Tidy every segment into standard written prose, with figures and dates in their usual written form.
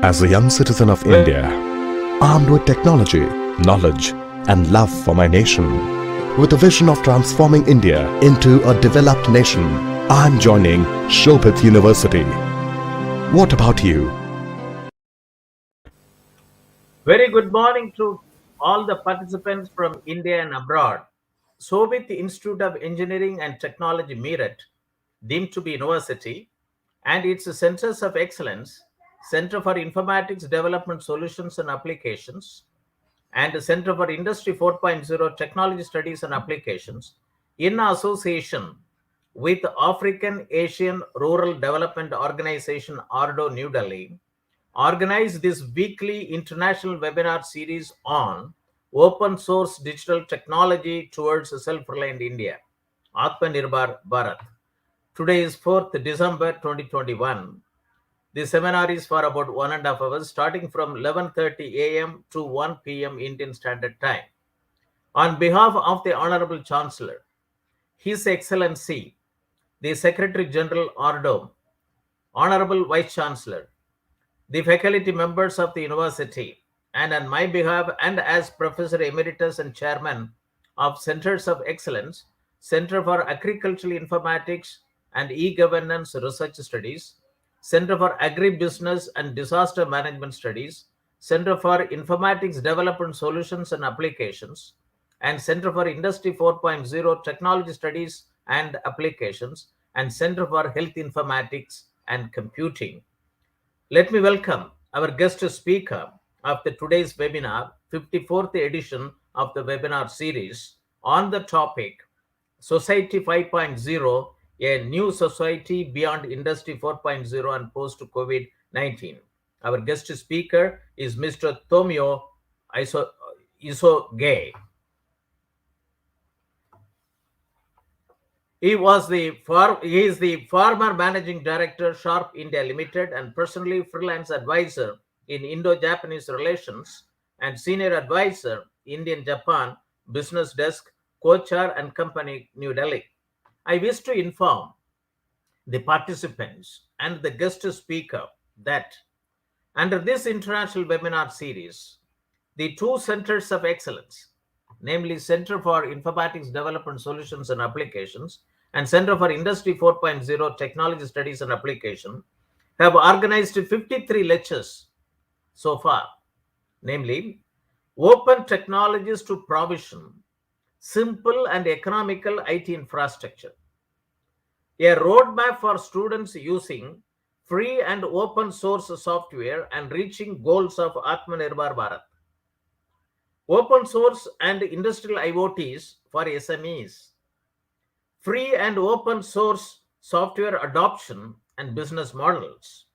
As a young citizen of India, armed with technology, knowledge, and love for my nation, with a vision of transforming India into a developed nation, I'm joining Shobhit University. What about you? Very good morning to all the participants from India and abroad. Shobhit Institute of Engineering and Technology Meerut, deemed to be university, and its centers of excellence, Center for Informatics Development Solutions and Applications, and the Center for Industry 4.0 Technology Studies and Applications, in association with African Asian Rural Development Organization, ARDO, New Delhi, organized this weekly international webinar series on open source digital technology towards a self-reliant India, Atmanirbhar Bharat. Today is 4th December 2021. The seminar is for about 1.5 hours, starting from 11:30 a.m. to 1 p.m. Indian Standard Time. On behalf of the Honorable Chancellor, His Excellency, the Secretary General ARDO, Honorable Vice Chancellor, the faculty members of the university, and on my behalf, and as Professor Emeritus and Chairman of Centers of Excellence, Center for Agricultural Informatics and E-Governance Research Studies, Center for Agribusiness and Disaster Management Studies, Center for Informatics Development Solutions and Applications, and Center for Industry 4.0 Technology Studies and Applications, and Center for Health Informatics and Computing. Let me welcome our guest speaker of today's webinar, 54th edition of the webinar series on the topic Society 5.0, a new society beyond Industry 4.0 and post-COVID-19. Our guest speaker is Mr. Tomio Isogai. He is the former managing director, Sharp India Limited, and personally freelance advisor in Indo-Japanese relations and senior advisor, Indian-Japan Business Desk, Kochhar and Company, New Delhi. I wish to inform the participants and the guest speaker that under this international webinar series, the two centers of excellence, namely Center for Informatics Development Solutions and Applications and Center for Industry 4.0 Technology Studies and Application, have organized 53 lectures so far, namely Open Technologies to Provision Simple and Economical IT Infrastructure, a roadmap for students using free and open source software and reaching goals of Atmanirbhar Bharat, open source and industrial IoTs for SMEs, free and open source software adoption and business models,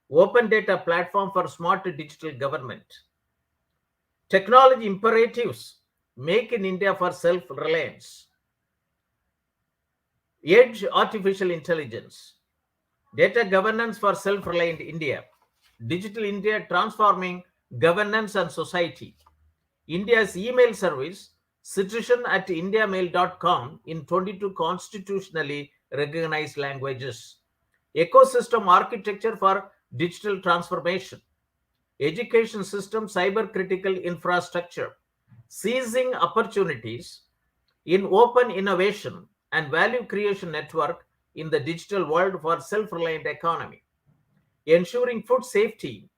open data platform for smart digital government, technology imperatives, make in India for self-reliance, edge artificial intelligence, data governance for self-reliant India, digital India transforming governance and society, India's email service, citizen@indiamail.com in 22 constitutionally recognized languages, ecosystem architecture for digital transformation, education system cyber critical infrastructure, seizing opportunities in open innovation and value creation network in the digital world for self-reliant economy, ensuring food safety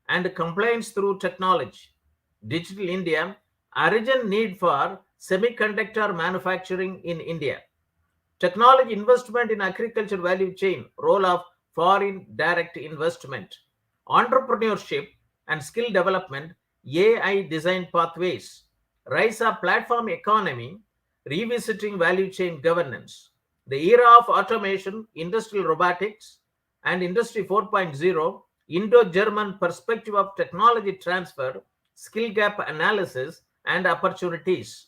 and compliance through technology, Digital India, urgent need for semiconductor manufacturing in India, technology investment in agriculture value chain, role of foreign direct investment, entrepreneurship and skill development, AI design pathways, rise of platform economy, revisiting value chain governance, the era of automation, industrial robotics, and Industry 4.0, Indo-German perspective of technology transfer, skill gap analysis, and opportunities.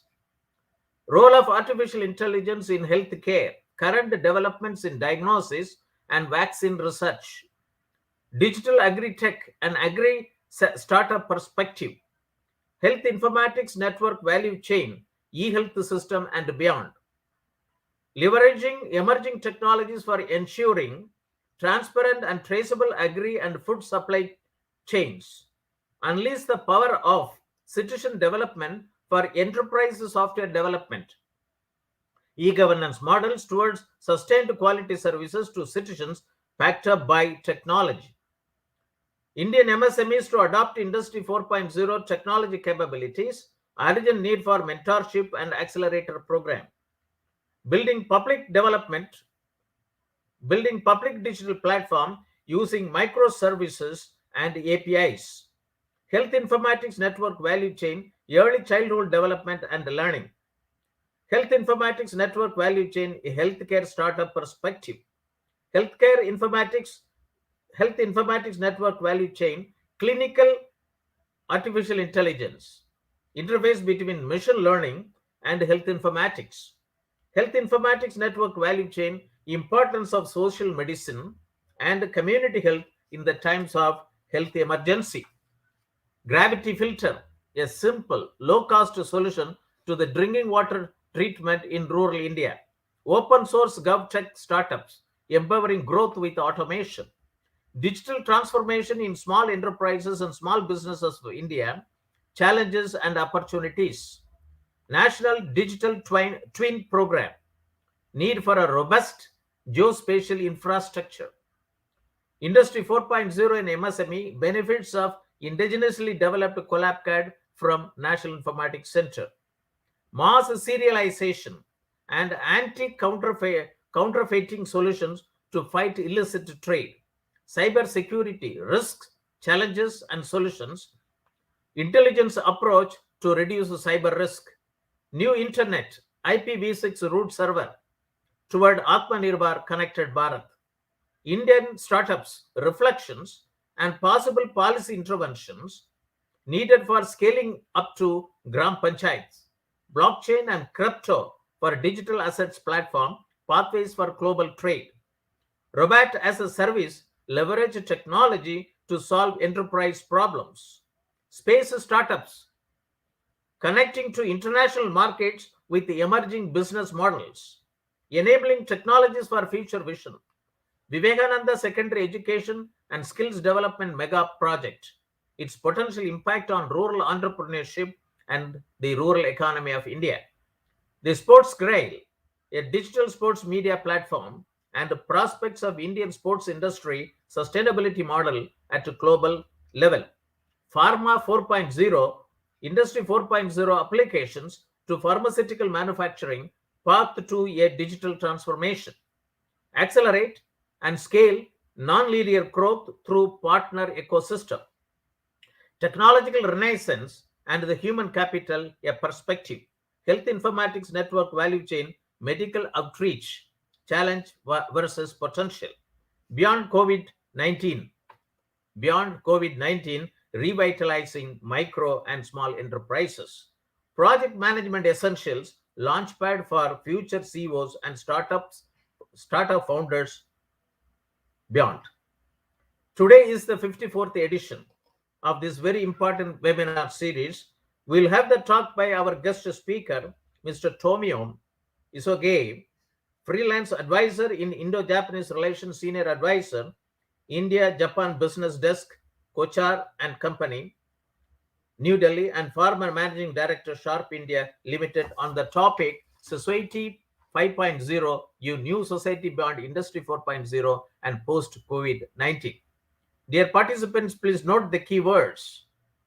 Role of artificial intelligence in healthcare, current developments in diagnosis and vaccine research, digital agri-tech and agri-startup perspective, health informatics network value chain, e-health system and beyond. Leveraging emerging technologies for ensuring transparent and traceable agri and food supply chains. Unleash the power of citizen development for enterprise software development. E-governance models towards sustained quality services to citizens backed up by technology. Indian MSMEs to adopt Industry 4.0 technology capabilities, urgent need for mentorship and accelerator program. Building public digital platform using microservices and APIs. Health informatics network value chain, early childhood development and learning. Health informatics network value chain, a healthcare startup perspective. Health informatics network value chain, clinical artificial intelligence, interface between machine learning and health informatics. Health informatics network value chain, importance of social medicine and community health in the times of health emergency. Gravity filter, a simple, low-cost solution to the drinking water treatment in rural India. Open source GovTech startups, empowering growth with automation. Digital transformation in small enterprises and small businesses of India, challenges and opportunities. National Digital Twin Program, need for a robust geospatial infrastructure. Industry 4.0 in MSME, benefits of indigenously developed collab CAD from National Informatics Center. Mass serialization and anti-counterfeiting solutions to fight illicit trade. Cyber security, risks, challenges and solutions. Intelligence approach to reduce cyber risk. New Internet, IPv6 root server toward Atmanirbhar Connected Bharat. Indian startups, reflections, and possible policy interventions needed for scaling up to Gram Panchayats. Blockchain and crypto for digital assets platform, pathways for global trade. Robot as a service, leverage technology to solve enterprise problems. Space startups, connecting to international markets with the emerging business models. Enabling technologies for future vision. Vivekananda Secondary Education and Skills Development Mega Project. Its potential impact on rural entrepreneurship and the rural economy of India. The Sports Grail, a digital sports media platform, and the prospects of Indian sports industry sustainability model at a global level. Pharma 4.0, Industry 4.0 applications to pharmaceutical manufacturing, path to a digital transformation. Accelerate and scale non-linear growth through partner ecosystem. Technological renaissance and the human capital, a perspective. Health informatics network value chain, medical outreach, challenge versus potential. Beyond COVID-19, revitalizing micro and small enterprises. Project management essentials, launchpad for future CEOs and startup founders beyond. Today is the 54th edition of this very important webinar series. We'll have the talk by our guest speaker, Mr. Tomio Isogai, freelance advisor in Indo-Japanese relations, senior advisor, India-Japan Business Desk, Kochhar and Company, New Delhi, and former managing director, Sharp India Limited, on the topic Society 5.0, you new society beyond Industry 4.0 and post-COVID-19. Dear participants, please note the keywords.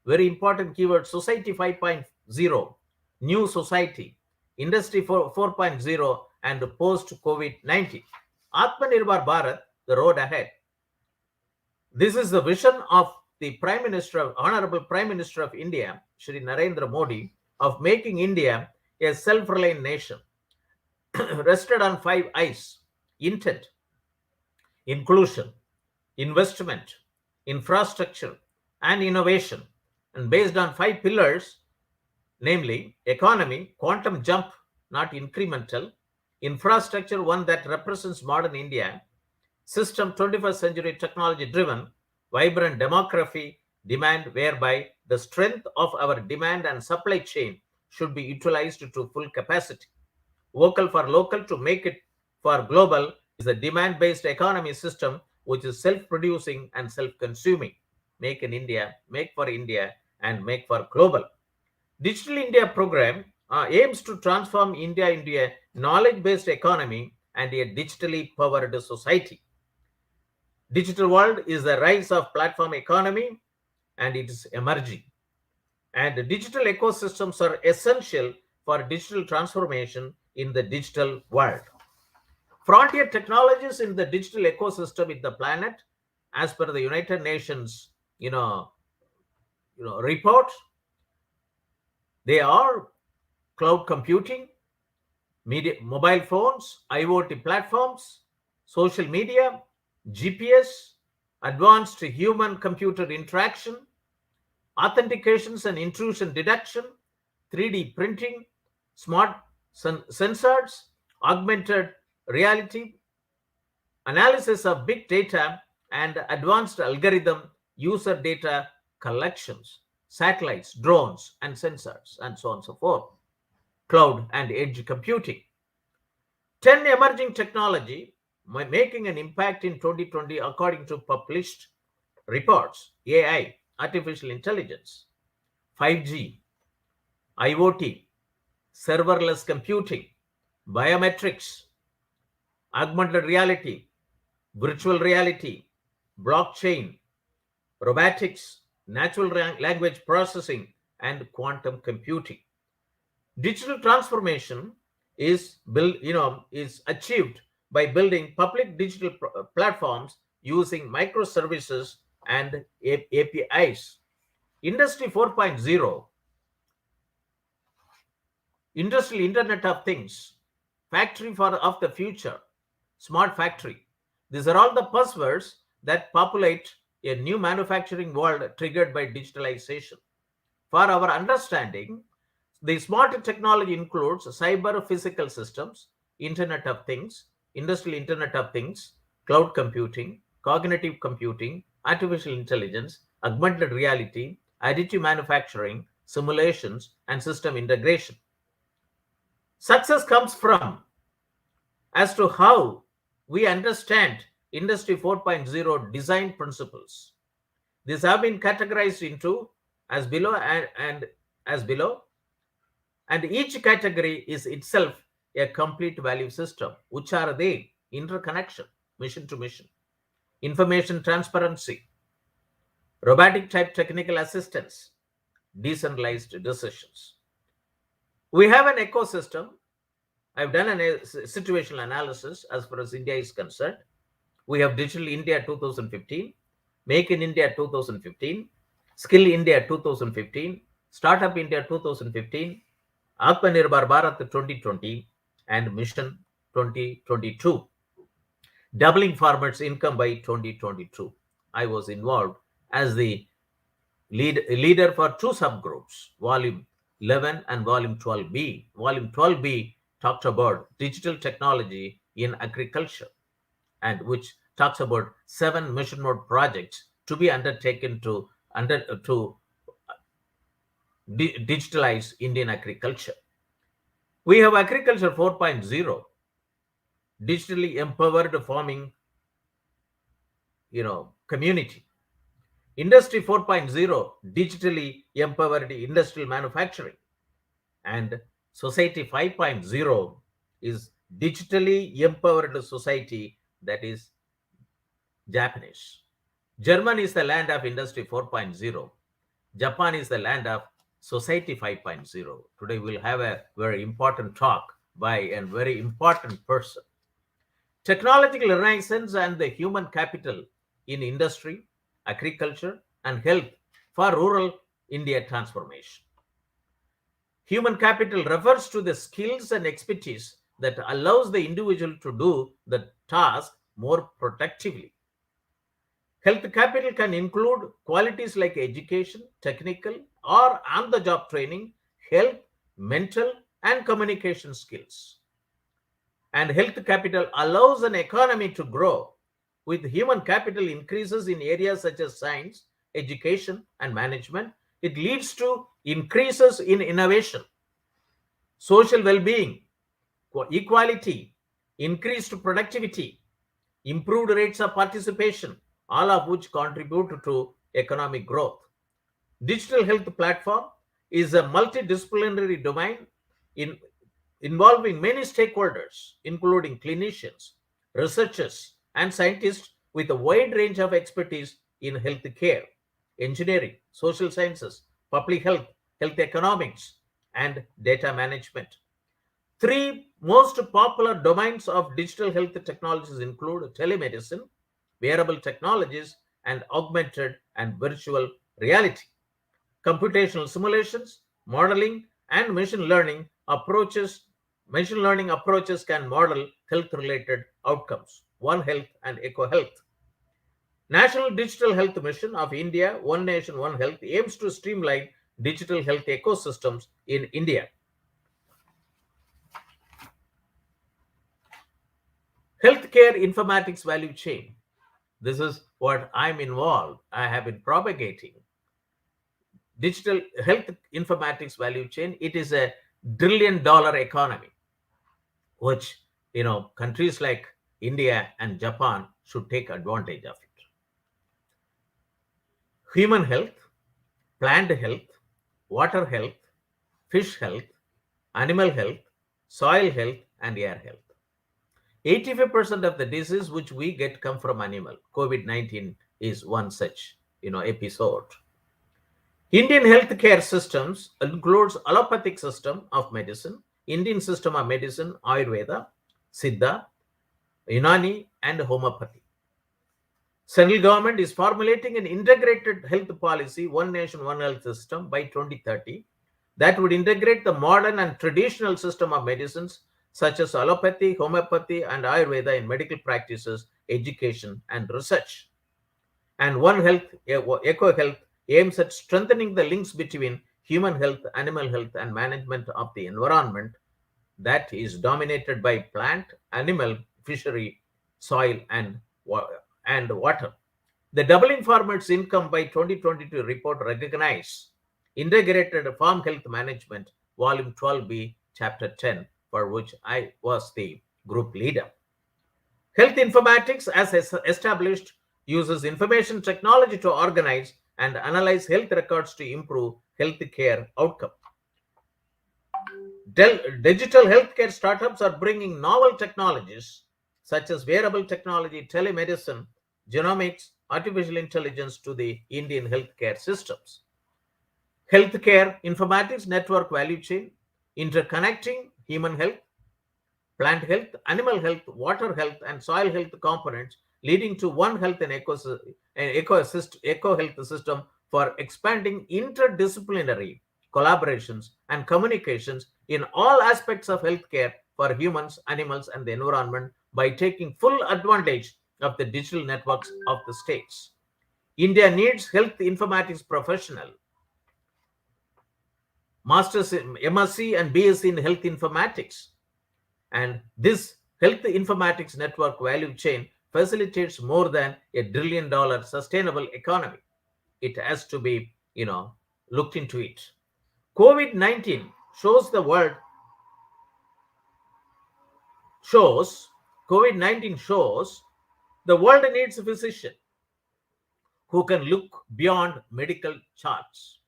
Very important keywords: Society 5.0, new society, Industry 4.0, and post-COVID-19. Atmanirbhar Bharat, the road ahead. This is the vision of the Prime Minister, Honorable Prime Minister of India, Shri Narendra Modi, of making India a self-reliant nation, rested on 5 I's: intent, inclusion, investment, infrastructure, and innovation, and based on 5 pillars, namely economy, quantum jump, not incremental; infrastructure, one that represents modern India; system, 21st century technology driven; vibrant demography, demand, whereby the strength of our demand and supply chain should be utilized to full capacity; vocal for local to make it for global, is a demand-based economy system which is self-producing and self-consuming. Make in India, Make for India, and Make for Global. Digital India program aims to transform India into a knowledge-based economy and a digitally powered society. Digital world is the rise of platform economy and it is emerging. And digital ecosystems are essential for digital transformation in the digital world. Frontier technologies in the digital ecosystem in the planet, as per the United Nations, report, they are cloud computing, mobile phones, IoT platforms, social media, GPS, advanced human-computer interaction, authentications and intrusion detection, 3D printing, smart sensors, augmented reality, analysis of big data, and advanced algorithm user data collections, satellites, drones, and sensors, and so on and so forth, cloud and edge computing. 10 emerging technology making an impact in 2020 according to published reports: AI, artificial intelligence, 5G, IoT, serverless computing, biometrics, augmented reality, virtual reality, blockchain, robotics, natural language processing, and quantum computing. Digital transformation is achieved by building public digital platforms using microservices and APIs. Industry 4.0, Industrial Internet of Things, Factory of the Future, Smart Factory. These are all the buzzwords that populate a new manufacturing world triggered by digitalization. For our understanding, the smart technology includes cyber physical systems, Internet of Things, Industrial Internet of Things, cloud computing, cognitive computing, artificial intelligence, augmented reality, additive manufacturing, simulations, and system integration. Success comes from as to how we understand Industry 4.0 design principles. These have been categorized into as below and as below, and each category is itself a complete value system. Which are they? Interconnection, mission to mission, information transparency, robotic type technical assistance, decentralized decisions. We have an ecosystem. I've done a situational analysis as far as India is concerned. We have Digital India 2015, Make in India 2015, Skill India 2015, Startup India 2015, Atmanirbhar Bharat 2020, and Mission 2022, doubling farmers' income by 2022. I was involved as the leader for two subgroups, Volume 11 and Volume 12B. Volume 12B talked about digital technology in agriculture, and which talks about 7 mission mode projects to be undertaken to digitalize Indian agriculture. We have Agriculture 4.0, digitally empowered farming, community. Industry 4.0, digitally empowered industrial manufacturing. And Society 5.0 is digitally empowered society, that is Japanese. Germany is the land of Industry 4.0. Japan is the land of Society 5.0. Today we'll have a very important talk by a very important person. Technological renaissance and the human capital in industry, agriculture, and health for rural India transformation. Human capital refers to the skills and expertise that allows the individual to do the task more productively. Health capital can include qualities like education, technical, or on-the-job training, health, mental, and communication skills. And health capital allows an economy to grow with human capital increases in areas such as science, education, and management. It leads to increases in innovation, social well-being, equality, increased productivity, improved rates of participation, all of which contribute to economic growth. Digital health platform is a multidisciplinary domain in, involving many stakeholders, including clinicians, researchers, and scientists with a wide range of expertise in healthcare, engineering, social sciences, public health, health economics, and data management. Three most popular domains of digital health technologies include telemedicine, wearable technologies, and augmented and virtual reality. Computational simulations, modeling, and machine learning approaches can model health related outcomes. One Health and Eco Health. National Digital Health Mission of India, One Nation, One Health, aims to streamline digital health ecosystems in India. Healthcare informatics value chain. This is what I'm involved. I have been propagating digital health informatics value chain. It is a $1 trillion economy, which countries like India and Japan should take advantage of it. Human health, plant health, water health, fish health, animal health, soil health, and air health. 85% of the disease which we get come from animal. COVID-19 is one such episode. Indian healthcare systems includes allopathic system of medicine, Indian system of medicine, Ayurveda, Siddha, Unani, and homeopathy. Central government is formulating an integrated health policy, One Nation, One Health system by 2030 that would integrate the modern and traditional system of medicines such as allopathy, homeopathy, and Ayurveda in medical practices, education, and research. And One Health, Eco Health, aims at strengthening the links between human health, animal health, and management of the environment that is dominated by plant, animal, fishery, soil, and water. The Doubling Farmers' Income by 2022 report recognized Integrated Farm Health Management, Volume 12B, Chapter 10, for which I was the group leader. Health informatics, as established, uses information technology to organize and analyze health records to improve healthcare outcome. Digital healthcare startups are bringing novel technologies such as wearable technology, telemedicine, genomics, artificial intelligence to the Indian healthcare systems. Healthcare informatics network value chain, interconnecting human health, plant health, animal health, water health, and soil health components, leading to One Health and Eco Health system for expanding interdisciplinary collaborations and communications in all aspects of healthcare for humans, animals, and the environment by taking full advantage of the digital networks of the states. India needs health informatics professional, Masters, MSc, and BSc in health informatics. And this health informatics network value chain facilitates more than $1 trillion sustainable economy. It has to be, looked into it. COVID-19 shows the world, COVID-19 shows the world needs a physician who can look beyond medical charts.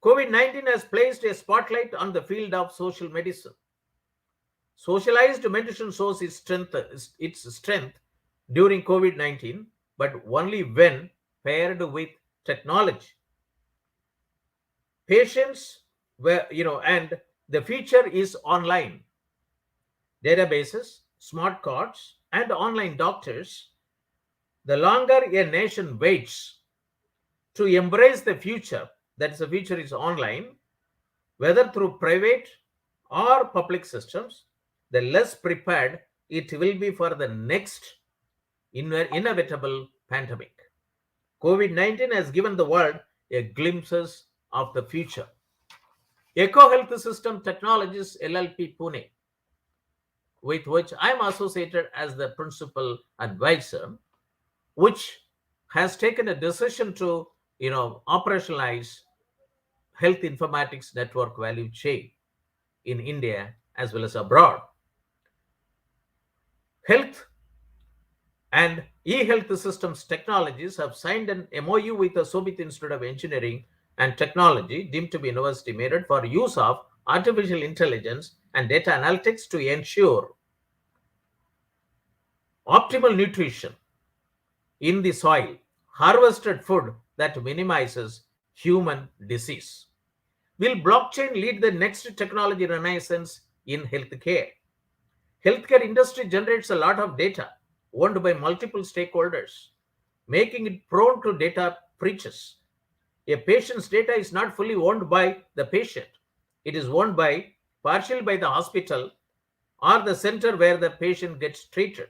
COVID-19 has placed a spotlight on the field of social medicine. Socialized medicine shows its strength during COVID-19, but only when paired with technology. Patients were, and the future is online. Databases, smart cards, and online doctors. The longer a nation waits to embrace the future, that is, the future is online, whether through private or public systems, the less prepared it will be for the next inevitable pandemic. COVID-19 has given the world a glimpses of the future. Eco Health System Technologies LLP Pune, with which I am associated as the principal advisor, which has taken a decision to operationalize health informatics network value chain in India as well as abroad. Health And e-health systems technologies have signed an MOU with the Soviet Institute of Engineering and Technology, deemed to be university merit, for use of artificial intelligence and data analytics to ensure optimal nutrition in the soil, harvested food that minimizes human disease. Will blockchain lead the next technology renaissance in healthcare? Healthcare industry generates a lot of data owned by multiple stakeholders, making it prone to data breaches. A patient's data is not fully owned by the patient. It is owned by partially by the hospital or the center where the patient gets treated.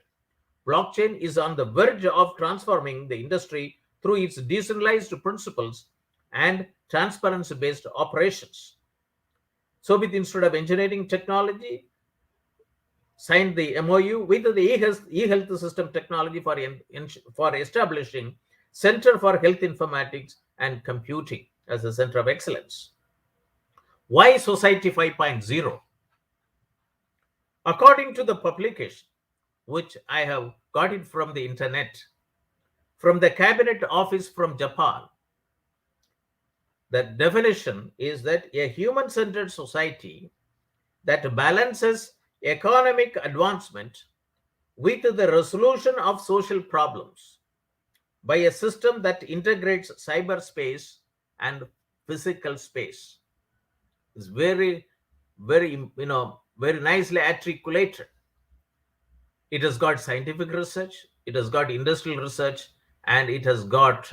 Blockchain is on the verge of transforming the industry through its decentralized principles and transparency based operations. Soviet Institute of Engineering Technology signed the MOU with the e-health system technology for establishing Center for Health Informatics and Computing as a center of excellence. Why Society 5.0? According to the publication, which I have got it from the internet, from the Cabinet Office from Japan, the definition is that a human-centered society that balances economic advancement with the resolution of social problems by a system that integrates cyberspace and physical space. It's very nicely articulated. It has got scientific research, it has got industrial research, and it has got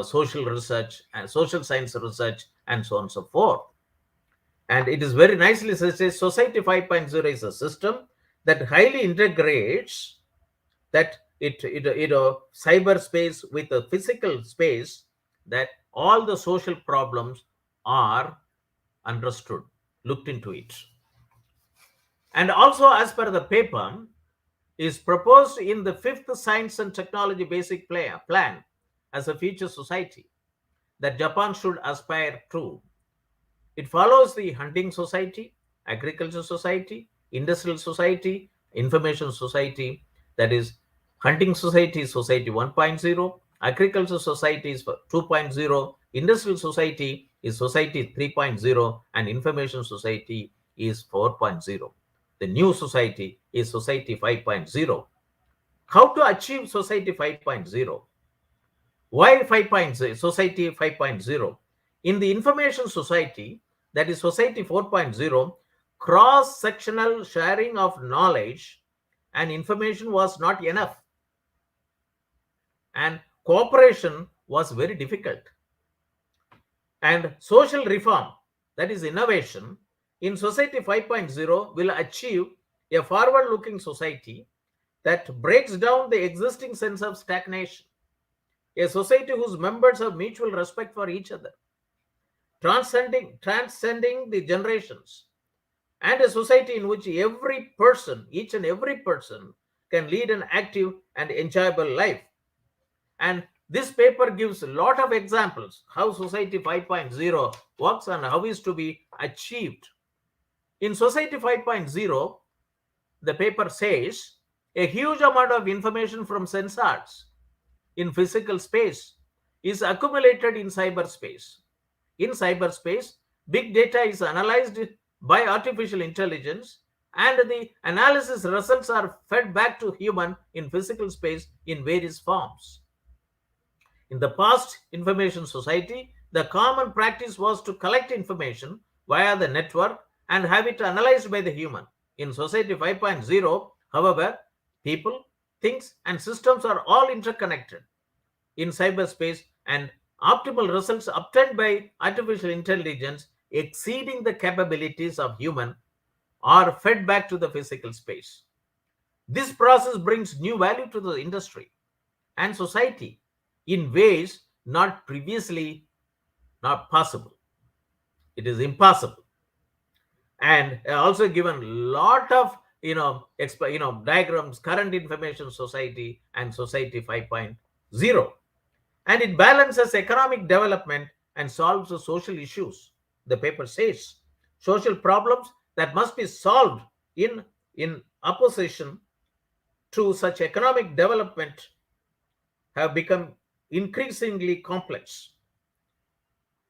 social research and social science research, and so on and so forth. And it is very nicely says Society 5.0 is a system that highly integrates that cyberspace with a physical space, that all the social problems are understood, looked into it. And also, as per the paper, is proposed in the fifth Science and Technology Basic Plan as a future society that Japan should aspire to. It follows the hunting society, agriculture society, industrial society, information society. That is, hunting society is society 1.0, agriculture society is 2.0, industrial society is society 3.0, and information society is 4.0. The new society is society 5.0. How to achieve society 5.0? Why 5.0? Society 5.0. In the information society, that is society 4.0, cross-sectional sharing of knowledge and information was not enough, and cooperation was very difficult. And social reform, that is innovation, in society 5.0 will achieve a forward-looking society that breaks down the existing sense of stagnation, a society whose members have mutual respect for each other, transcending the generations, and a society in which each and every person can lead an active and enjoyable life. And this paper gives a lot of examples how society 5.0 works and how is to be achieved. In society 5.0, the paper says a huge amount of information from sensors in physical space is accumulated in cyberspace. In cyberspace, big data is analyzed by artificial intelligence, and the analysis results are fed back to human in physical space in various forms. In the past information society, the common practice was to collect information via the network and have it analyzed by the human. In society 5.0, however, people, things, and systems are all interconnected in cyberspace, and optimal results obtained by artificial intelligence exceeding the capabilities of human are fed back to the physical space. This process brings new value to the industry and society in ways not previously not possible. It is impossible. And also given a lot of diagrams, current information society and society 5.0, and it balances economic development and solves the social issues. The paper says social problems that must be solved in opposition to such economic development have become increasingly complex.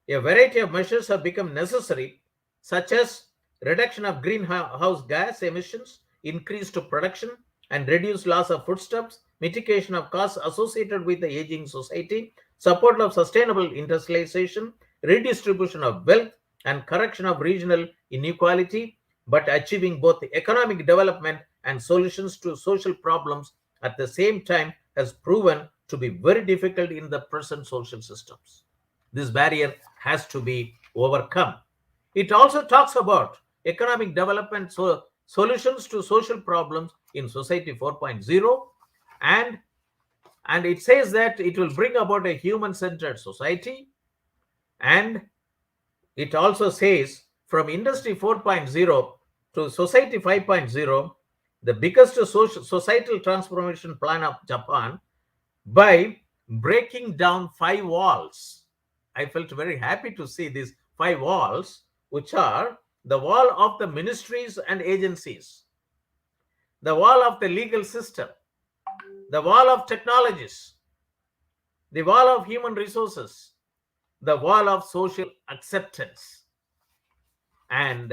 A variety of measures have become necessary, such as reduction of greenhouse gas emissions, increased production and reduced loss of foodstuffs, mitigation of costs associated with the aging society, support of sustainable industrialization, redistribution of wealth, and correction of regional inequality, but achieving both economic development and solutions to social problems at the same time has proven to be very difficult in the present social systems. This barrier has to be overcome. It also talks about economic development solutions to social problems in Society 4.0, and it says that it will bring about a human-centered society, and it also says from Industry 4.0 to Society 5.0, the biggest societal transformation plan of Japan by breaking down 5 walls. I felt very happy to see these 5 walls, which are the wall of the ministries and agencies, the wall of the legal system, the wall of technologies, the wall of human resources, the wall of social acceptance. And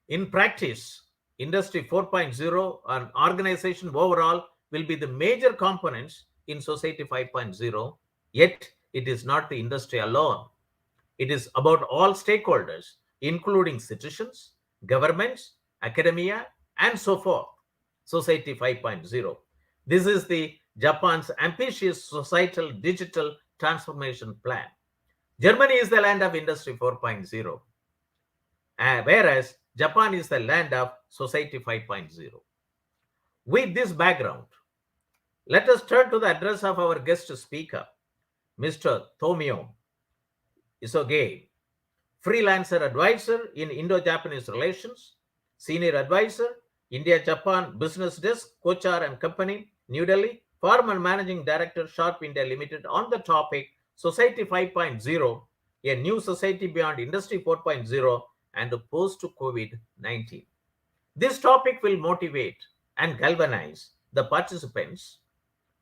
in practice, Industry 4.0 and organization overall will be the major components in Society 5.0, yet it is not the industry alone. It is about all stakeholders, including citizens, governments, academia, and so forth. Society 5.0. This is the Japan's ambitious societal digital transformation plan. Germany is the land of Industry 4.0, whereas Japan is the land of Society 5.0. With this background, let us turn to the address of our guest speaker, Mr. Tomio Isogai, freelancer advisor in Indo-Japanese relations, senior advisor, India-Japan Business Desk, Kochhar and Company, New Delhi, former managing director, Sharp India Limited, on the topic Society 5.0, a new society beyond Industry 4.0 and post-COVID-19. This topic will motivate and galvanize the participants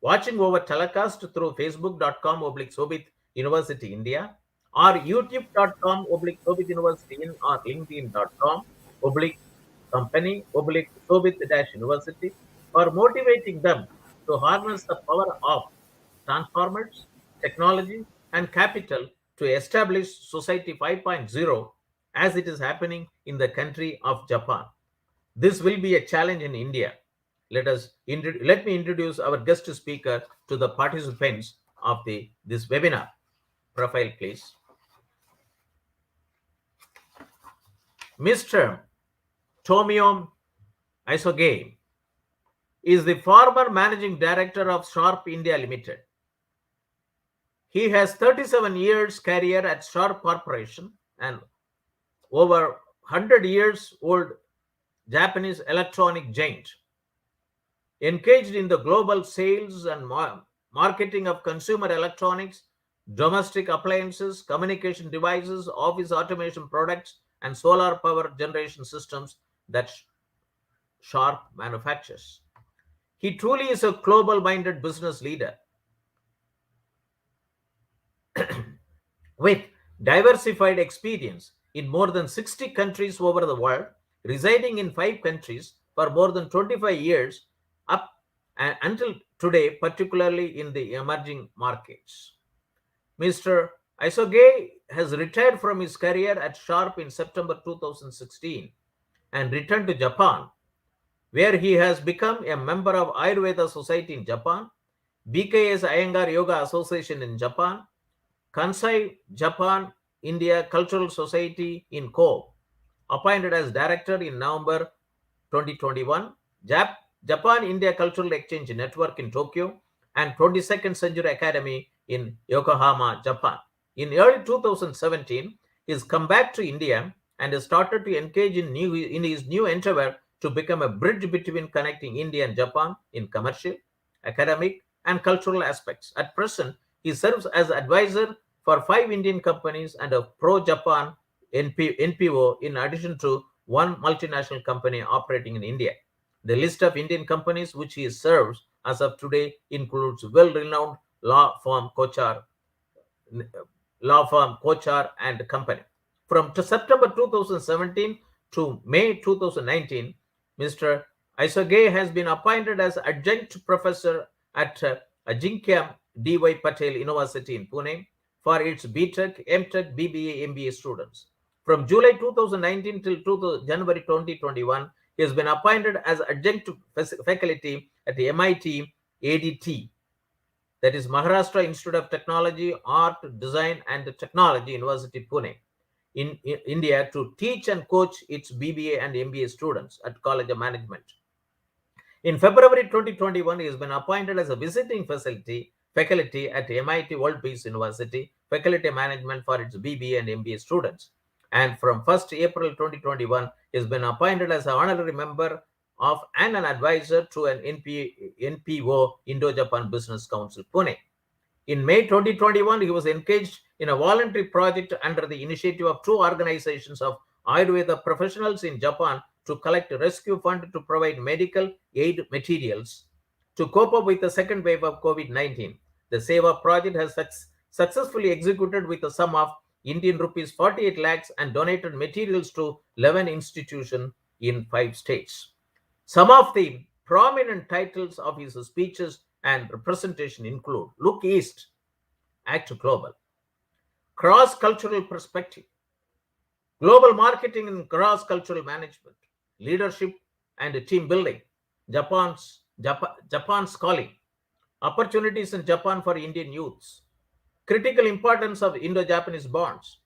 watching over telecast through facebook.com/Sobit University India or youtube.com/Sobit University in or linkedin.com/company/Sobit-University, for motivating them to harness the power of transformers, technology, and capital to establish Society 5.0 as it is happening in the country of Japan. This will be a challenge in India. Let me introduce our guest speaker to the participants of this webinar. Profile, please. Mr. Tomio Isogai is the former managing director of Sharp India Limited. He has 37 years career at Sharp Corporation and over 100 years old Japanese electronic giant, engaged in the global sales and marketing of consumer electronics, domestic appliances, communication devices, office automation products, and solar power generation systems that Sharp manufactures. He truly is a global-minded business leader with diversified experience in more than 60 countries over the world, residing in 5 countries for more than 25 years up and until today, particularly in the emerging markets. Mr. Isogai has retired from his career at Sharp in September 2016 and returned to Japan, where he has become a member of Ayurveda Society in Japan, BKS Iyengar Yoga Association in Japan, Kansai Japan India Cultural Society in Kobe, appointed as director in November 2021, Japan India Cultural Exchange Network in Tokyo, and 22nd Century Academy in Yokohama, Japan. In early 2017, he has come back to India and has started to engage in his new endeavor to become a bridge between connecting India and Japan in commercial, academic, and cultural aspects. At present, he serves as advisor for 5 Indian companies and a pro-Japan NPO, in addition to one multinational company operating in India. The list of Indian companies which he serves as of today includes well-renowned law firm Kochhar, and Company. From September 2017 to May 2019, Mr. Isogai has been appointed as adjunct professor at Ajinkya D.Y. Patel University in Pune for its BTech, MTech, BBA, MBA students. From July 2019 till January 2021, he has been appointed as adjunct faculty at the MIT ADT, that is Maharashtra Institute of Technology, Art, Design and Technology, University Pune, in India, to teach and coach its BBA and MBA students at College of Management. In February 2021, he has been appointed as a visiting faculty at MIT World Peace University, Faculty Management for its BBA and MBA students. And from 1st April 2021, he has been appointed as an honorary member of and an advisor to an NPO, Indo-Japan Business Council, Pune. In May 2021, he was engaged in a voluntary project under the initiative of two organizations of Ayurveda professionals in Japan to collect a rescue fund to provide medical aid materials to cope up with the second wave of COVID-19. The Seva project has successfully executed with a sum of Indian rupees 48 lakhs and donated materials to 11 institutions in 5 states. Some of the prominent titles of his speeches and representation include Look East, Act Global, Cross-Cultural Perspective, Global Marketing and Cross-Cultural Management, Leadership and Team Building, Japan's Calling, Opportunities in Japan for Indian Youths, Critical Importance of Indo-Japanese Bonds,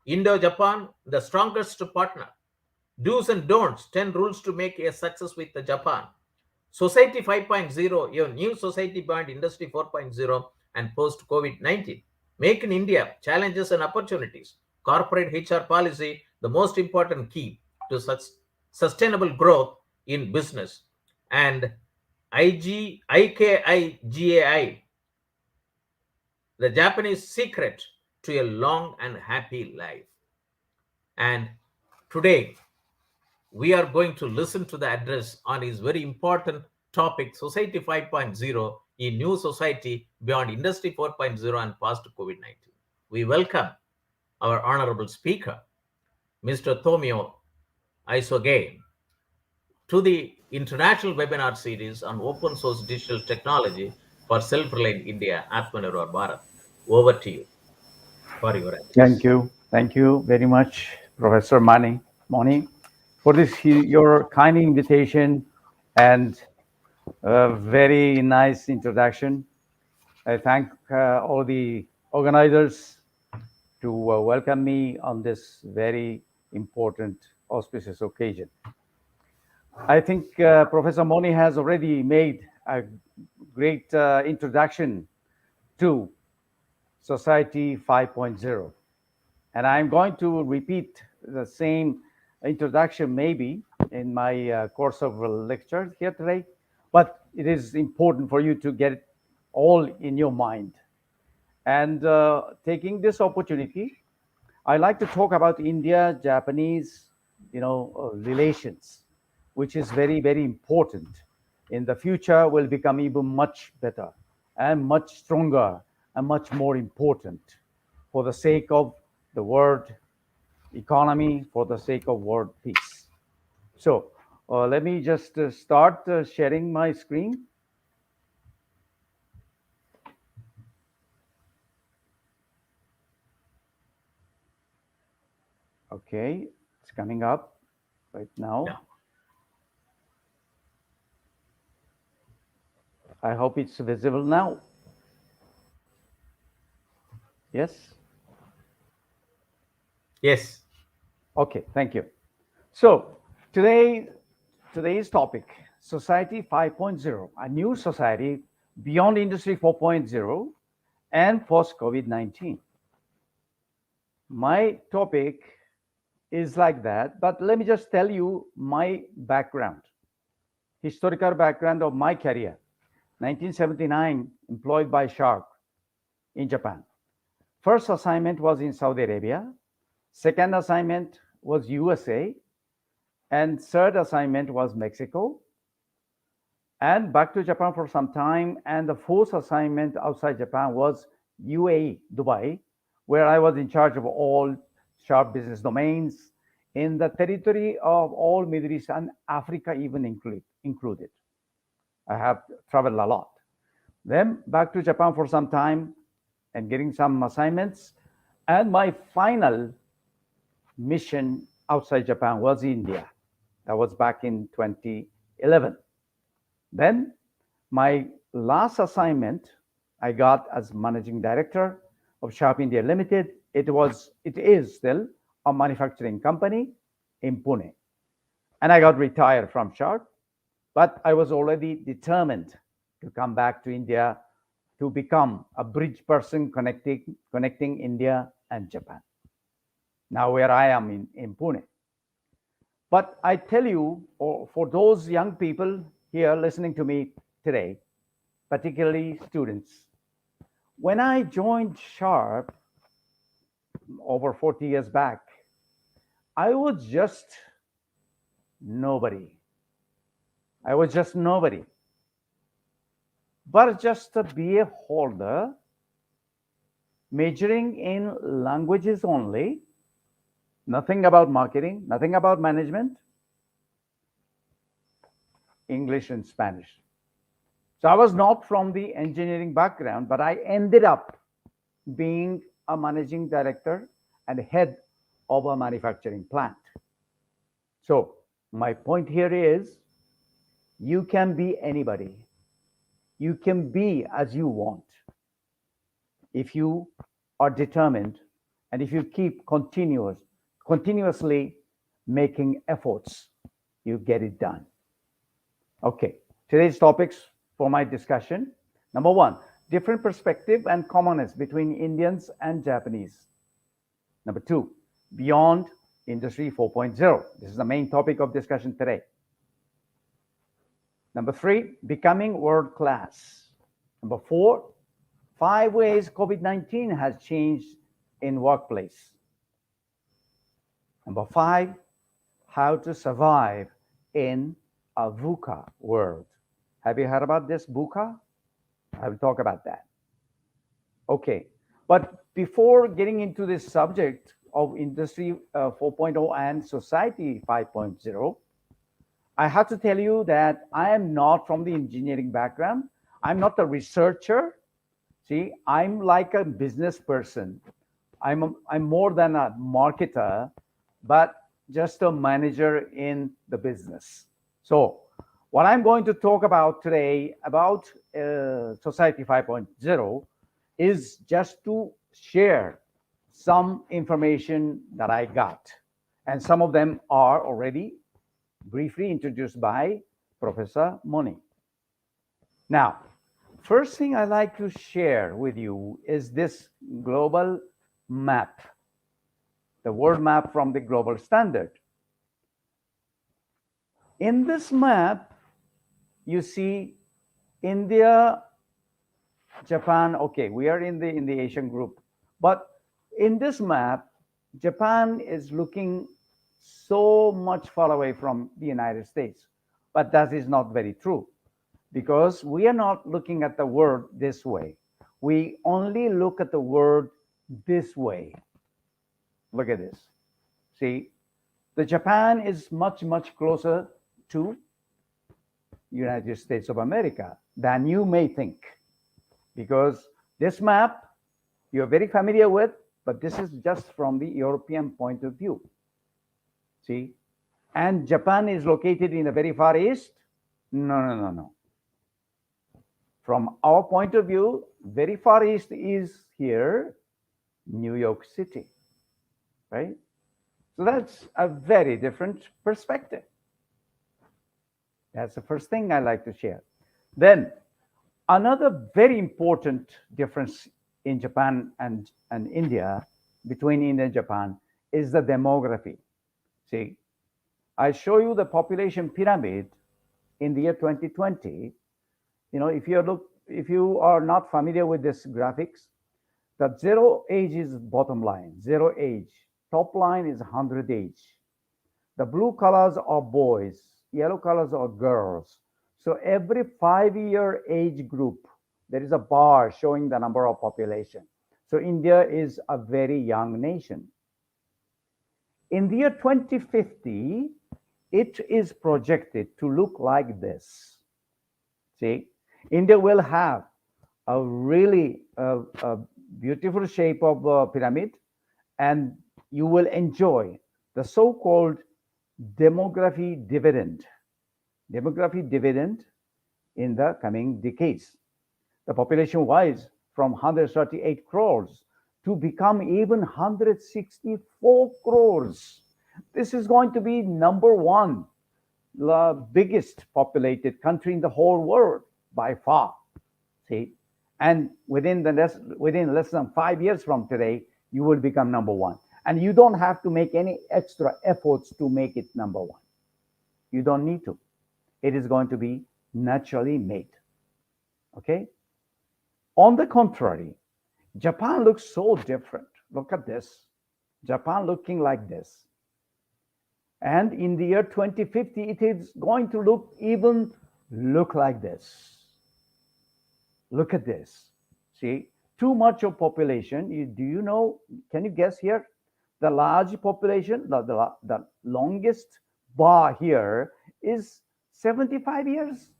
Indo-Japan, the Strongest Partner, Do's and Don'ts, 10 Rules to Make a Success with Japan, Society 5.0, your new society beyond Industry 4.0 and post-COVID-19, Make in India, Challenges and Opportunities, Corporate HR Policy, the most important key to sustainable growth in business, and IKIGAI, the Japanese secret to a long and happy life. And today, we are going to listen to the address on his very important topic, Society 5.0, a new society beyond Industry 4.0 and past COVID-19. We welcome our honorable speaker, Mr. Tomio Isogai, to the international webinar series on open source digital technology for self-reliant India, Atmanirbhar Bharat. Over to you for your address. Thank you. Thank you very much, Professor Moni, for this your kind invitation and a very nice introduction. I thank all the organizers to welcome me on this very important auspicious occasion. I think Professor Moni has already made a great introduction to Society 5.0. And I'm going to repeat the same introduction maybe in my course of lectures here today, but it is important for you to get it all in your mind. And taking this opportunity, I like to talk about India-Japanese, relations, which is very, very important. In the future will become even much better and much stronger and much more important for the sake of the world economy, for the sake of world peace. So let me just start sharing my screen. Okay, it's coming up right now. Yeah. I hope it's visible now. Yes? Yes. Okay, thank you. So today's topic, Society 5.0, a new society beyond Industry 4.0 and post-COVID-19. My topic is like that, but let me just tell you my background, historical background of my career. 1979, employed by Sharp in Japan. First assignment was in Saudi Arabia. Second assignment was USA. And third assignment was Mexico. and back to Japan for some time. And the fourth assignment outside Japan was UAE, Dubai, where I was in charge of all sharp business domains in the territory of all Middle East and Africa, even included. I have traveled a lot. Then back to Japan for some time and getting some assignments. And my final mission outside Japan was India. That was back in 2011. Then my last assignment I got as managing director of Sharp India Limited. It is still a manufacturing company in Pune. And I got retired from Sharp, but I was already determined to come back to India to become a bridge person connecting India and Japan. Now where I am in Pune. But I tell you, or for those young people here listening to me today, particularly students, when I joined Sharp over 40 years back, I was just nobody. I was just nobody, but just a BA holder, majoring in languages only, nothing about marketing, nothing about management, English and Spanish. So I was not from the engineering background, but I ended up being a managing director and head of a manufacturing plant. So my point here is, you can be anybody. You can be as you want. If you are determined and if you keep continuously making efforts, you get it done. Okay, today's topics for my discussion. Number one, different perspective and commonness between Indians and Japanese. Number two, beyond Industry 4.0. This is the main topic of discussion today. Number three, becoming world class. Number four, 5 ways COVID-19 has changed in workplace. Number five, how to survive in a VUCA world. Have you heard about this VUCA? I will talk about that. Okay, but before getting into this subject of Industry 4.0 and Society 5.0, I have to tell you that I am not from the engineering background. I'm not a researcher. See, I'm like a business person. I'm more than a marketer, but just a manager in the business. So what I'm going to talk about today about Society 5.0 is just to share some information that I got. And some of them are already briefly introduced by Professor Moni. Now, first thing I like to share with you is this global map, the world map from the global standard. In this map, you see India, Japan. Okay, we are in the Asian group, but in this map, Japan is looking so much far away from the United States, but that is not very true, because we are not looking at the world this way. We only look at the world this way. Look at this. See, the Japan is much, much closer to United States of America than you may think, because this map you're very familiar with, but this is just from the European point of view. See, and Japan is located in the very far east. No. From our point of view, very far east is here, New York City, right? So that's a very different perspective. That's the first thing I like to share. Then another very important difference in Japan and India, between India and Japan, is the demography. See, I show you the population pyramid in the year 2020. You know, if you are not familiar with this graphics, the 0 age is bottom line, 0 age. Top line is 100 age. The blue colors are boys, yellow colors are girls. So every 5-year age group, there is a bar showing the number of population. So India is a very young nation. In the year 2050, it is projected to look like this. See, India will have a really beautiful shape of pyramid, and you will enjoy the so-called demography dividend. Demography dividend in the coming decades. The population-wise, from 138 crores to become even 164 crores. This is going to be number one, the biggest populated country in the whole world by far. See, and within less than 5 years from today, you will become number one, and you don't have to make any extra efforts to make it number one. You don't need to. It is going to be naturally made. Okay. On the contrary, Japan looks so different. Look at this. Japan looking like this. And in the year 2050, it is going to look like this. Look at this. See, too much of population. Do you know, can you guess here? The large population, the longest bar here is 75 years.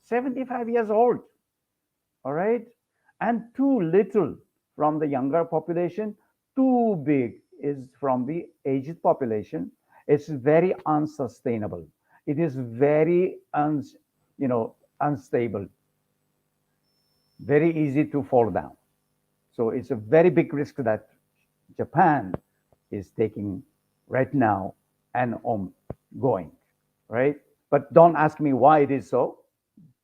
75 years old. All right. And too little from the younger population, too big is from the aged population. It's very unsustainable. It is very unstable. Very easy to fall down. So it's a very big risk that Japan is taking right now and ongoing, right? But don't ask me why it is so.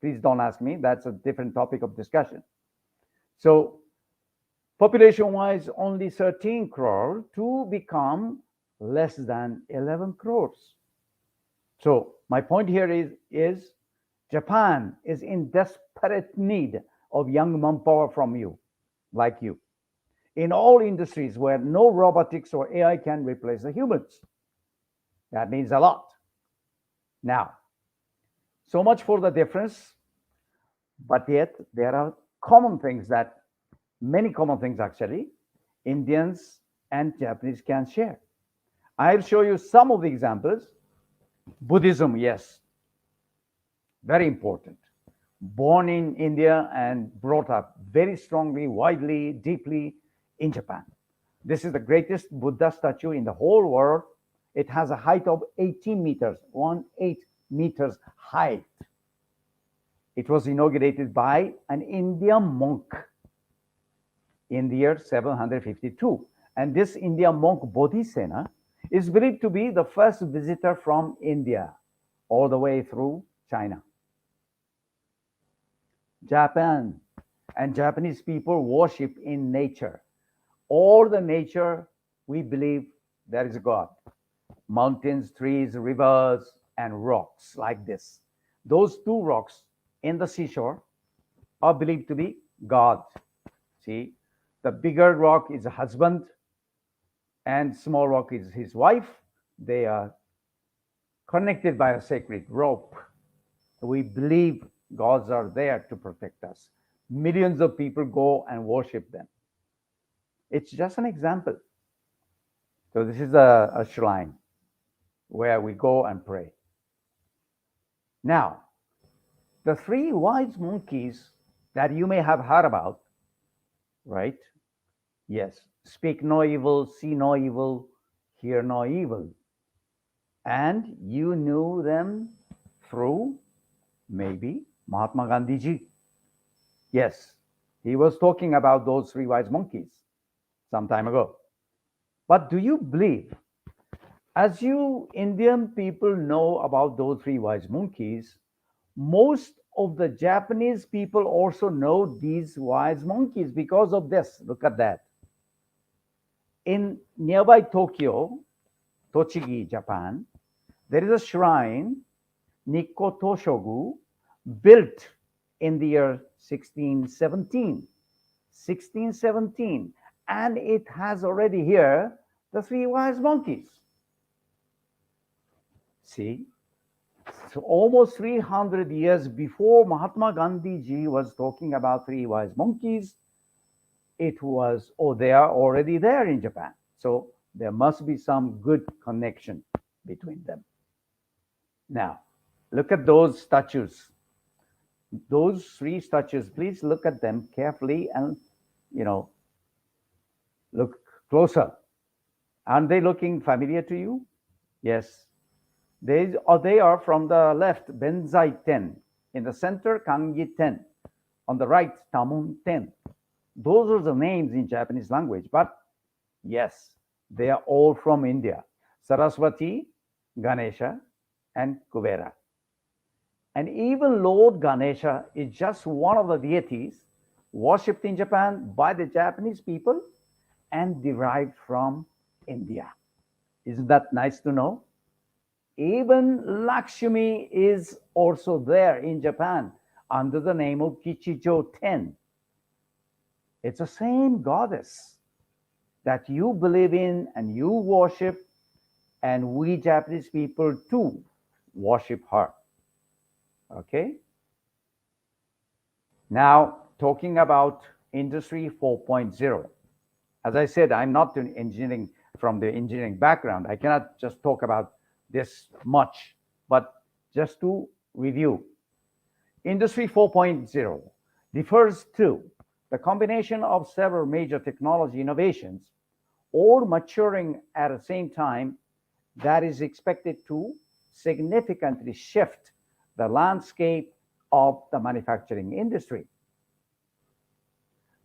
Please don't ask me. That's a different topic of discussion. So population-wise, only 13 crore to become less than 11 crores. So my point here is Japan is in desperate need of young manpower from you, like you, in all industries where no robotics or AI can replace the humans. That means a lot. Now, so much for the difference, but yet there are many common things actually, Indians and Japanese can share. I'll show you some of the examples. Buddhism, yes, very important. Born in India and brought up very strongly, widely, deeply in Japan. This is the greatest Buddha statue in the whole world. It has a height of 18 meters, 18 meters height. It was inaugurated by an Indian monk in the year 752. And this Indian monk Bodhisena is believed to be the first visitor from India all the way through China. Japan and Japanese people worship in nature. All the nature, we believe there is a God. Mountains, trees, rivers, and rocks like this. Those two rocks in the seashore are believed to be God. See, the bigger rock is a husband and small rock is his wife. They are connected by a sacred rope. We believe gods are there to protect us. Millions of people go and worship them. It's just an example. So this is a shrine where we go and pray. Now, the three wise monkeys that you may have heard about, right? Yes, speak no evil, see no evil, hear no evil. And you knew them through maybe Mahatma Gandhi ji. Yes, he was talking about those three wise monkeys some time ago. But do you believe, as you Indian people know about those three wise monkeys, most of the Japanese people also know these wise monkeys because of this. Look at that. In nearby Tokyo, Tochigi, Japan, there is a shrine, Nikko Toshogu, built in the year 1617. 1617. And it has already here the three wise monkeys. See, So almost 300 years before Mahatma Gandhi ji was talking about three wise monkeys, it was, oh, they are already there in Japan. So there must be some good connection between them. Now, look at those statues. Those three statues, please look at them carefully and, you know, look closer. Aren't they looking familiar to you? Yes. They are from the left, Benzai Ten. In the center, Kangi Ten. On the right, Tamun Ten. Those are the names in Japanese language, but yes, they are all from India. Saraswati, Ganesha, and Kubera. And even Lord Ganesha is just one of the deities worshipped in Japan by the Japanese people and derived from India. Isn't that nice to know? Even Lakshmi is also there in Japan under the name of Kichijo Ten. It's the same goddess that you believe in and you worship, and we Japanese people too worship her. Okay? Now, talking about Industry 4.0. As I said, I'm not doing engineering from the engineering background. I cannot just talk about this much, but just to review. Industry 4.0 refers to the combination of several major technology innovations, all maturing at the same time, that is expected to significantly shift the landscape of the manufacturing industry.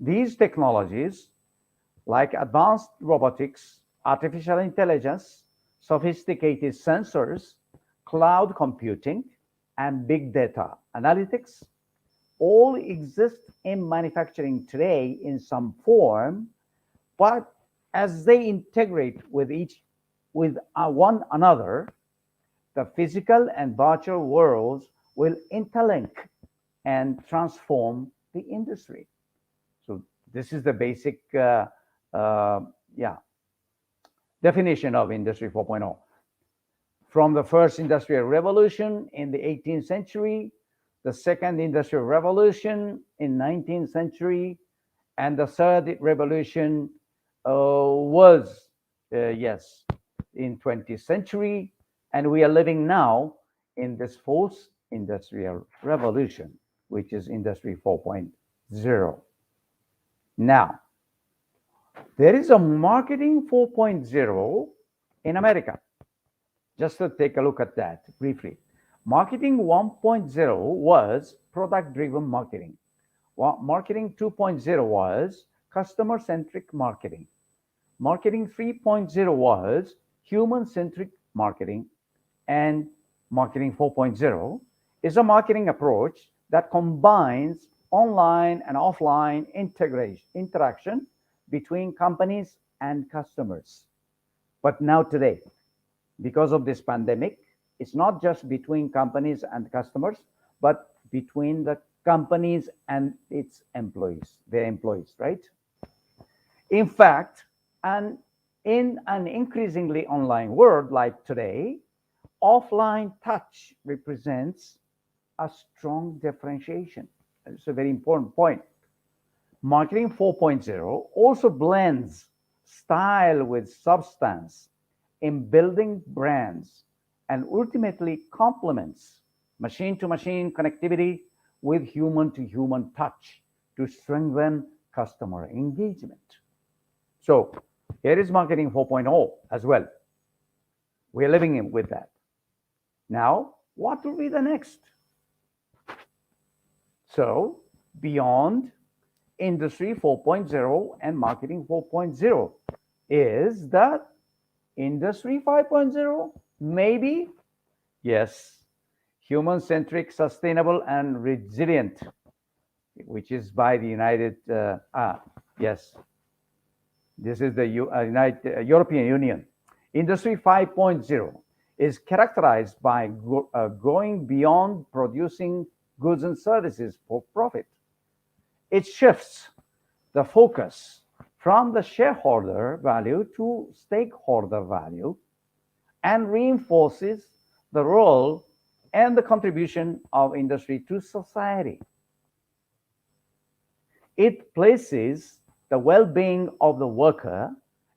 These technologies, like advanced robotics, artificial intelligence, sophisticated sensors, cloud computing, and big data analytics, all exist in manufacturing today in some form, but as they integrate with one another, the physical and virtual worlds will interlink and transform the industry. So this is the basic definition of Industry 4.0. From the first industrial revolution in the 18th century, the second industrial revolution in 19th century, and the third revolution was, in 20th century, and we are living now in this fourth industrial revolution, which is Industry 4.0. Now, there is a marketing 4.0 in America. Just to take a look at that briefly. Marketing 1.0 was product-driven marketing. Marketing 2.0 was customer-centric marketing. Marketing 3.0 was human-centric marketing. And marketing 4.0 is a marketing approach that combines online and offline interaction between companies and customers. But now today, because of this pandemic, it's not just between companies and customers, but between the companies and its employees, their employees, right? In fact, and in an increasingly online world like today, offline touch represents a strong differentiation. It's a very important point. Marketing 4.0 also blends style with substance in building brands and ultimately complements machine-to-machine connectivity with human-to-human touch to strengthen customer engagement. So here is Marketing 4.0 as well. We're living with that. Now, what will be the next? So beyond Industry 4.0 and Marketing 4.0 is the Industry 5.0, maybe? Yes. Human-centric, sustainable, and resilient, which is by the This is the European Union. Industry 5.0 is characterized by going beyond producing goods and services for profit. It shifts the focus from the shareholder value to stakeholder value and reinforces the role and the contribution of industry to society. It places the well-being of the worker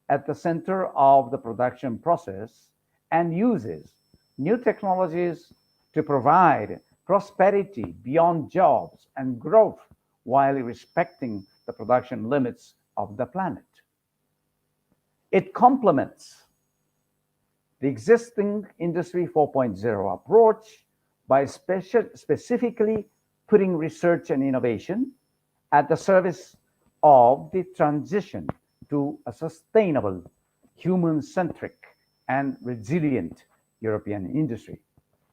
at the center of the production process and uses new technologies to provide prosperity beyond jobs and growth while respecting the production limits of the planet. It complements the existing Industry 4.0 approach by specifically putting research and innovation at the service of the transition to a sustainable, human-centric, and resilient European industry.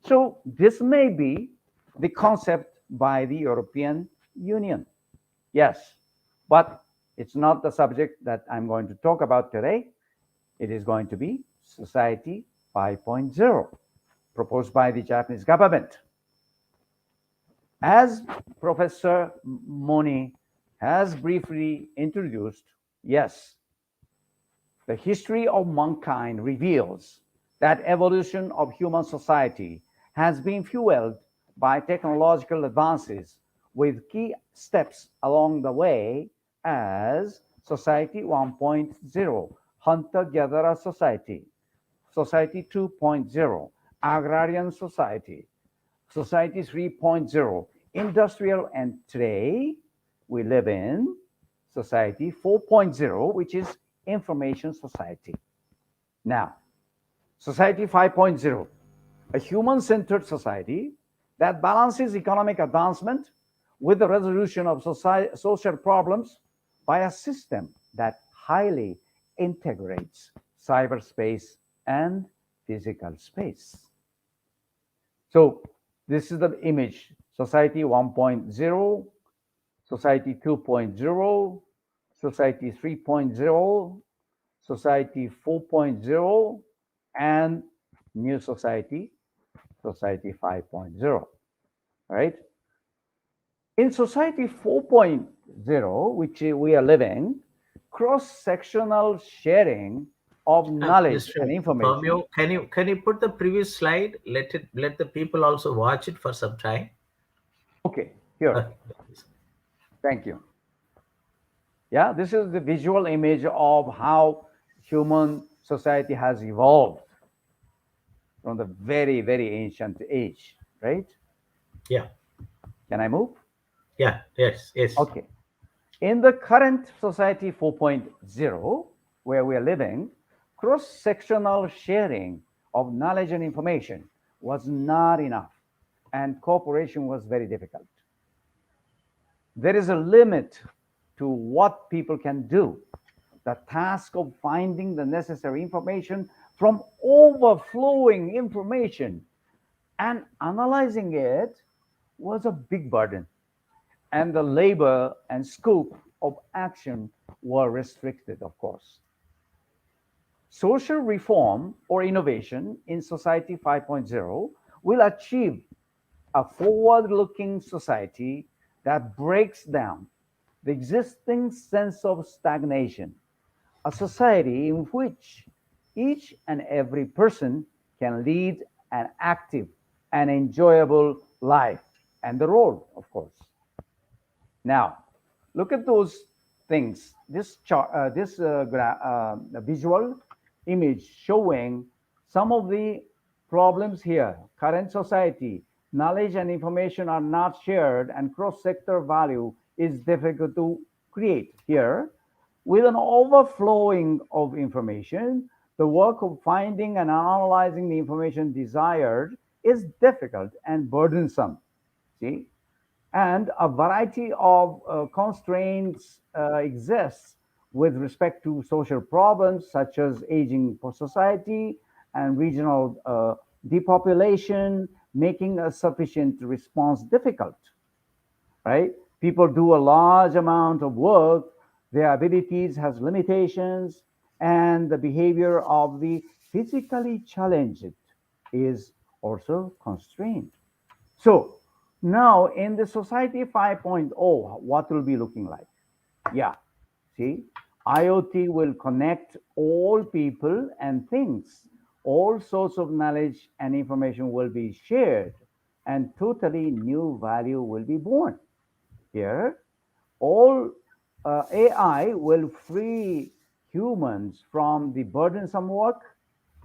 So this may be the concept by the European Union. Yes, but it's not the subject that I'm going to talk about today. It is going to be Society 5.0, proposed by the Japanese government. As Professor Moni has briefly introduced, yes, the history of mankind reveals that evolution of human society has been fueled by technological advances with key steps along the way as Society 1.0, hunter-gatherer society, Society 2.0, agrarian society, Society 3.0, industrial, and today we live in Society 4.0, which is information society. Now, Society 5.0, a human-centered society that balances economic advancement with the resolution of social problems by a system that highly integrates cyberspace and physical space. So this is the image: Society 1.0, Society 2.0, Society 3.0, Society 4.0, and new society, Society 5.0, right? In Society 4.0, which we are living, cross-sectional sharing of knowledge Mr. and information. Tomio, can you put the previous slide? Let the people also watch it for some time. Okay, here. Thank you. Yeah, this is the visual image of how human society has evolved from the very, very ancient age, right? Yeah. Can I move? Yeah. Yes. Yes. Okay. In the current Society 4.0, where we are living, cross-sectional sharing of knowledge and information was not enough, and cooperation was very difficult. There is a limit to what people can do. The task of finding the necessary information from overflowing information and analyzing it was a big burden, and the labor and scope of action were restricted, of course. Social reform or innovation in Society 5.0 will achieve a forward-looking society that breaks down the existing sense of stagnation, a society in which each and every person can lead an active and enjoyable life, and the role, of course. Now, look at those things. This chart, visual image showing some of the problems here. Current society, knowledge and information are not shared, and cross-sector value is difficult to create. Here, with an overflowing of information, the work of finding and analyzing the information desired is difficult and burdensome. See? And a variety of constraints exist with respect to social problems such as aging for society and regional depopulation, making a sufficient response difficult, right? People do a large amount of work, their abilities has limitations, and the behavior of the physically challenged is also constrained. So now in the Society 5.0, what will be looking like? Yeah, see, IoT will connect all people and things. All sorts of knowledge and information will be shared. and totally new value will be born. Here, all AI will free humans from the burdensome work,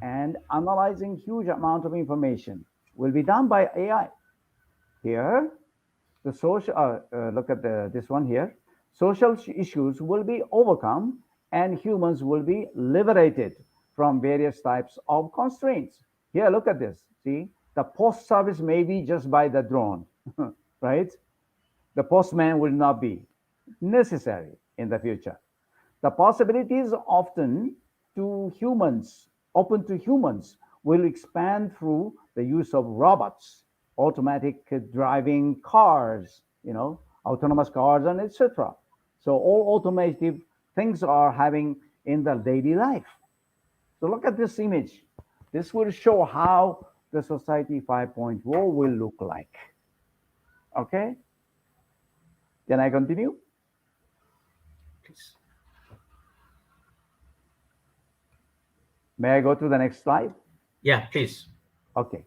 and analyzing huge amount of information will be done by AI. Here, the social look at this one here. Social issues will be overcome, and humans will be liberated from various types of constraints. Here, look at this. See, the post service may be just by the drone, right? The postman will not be necessary in the future. The possibilities often to humans, open to humans, will expand through the use of robots, automatic driving cars, autonomous cars, and etc. So all automotive things are having in the daily life. So look at this image. This will show how the society 5.0 will look like. Okay? Can I continue? Please. May I go to the next slide? Yeah, please. Okay.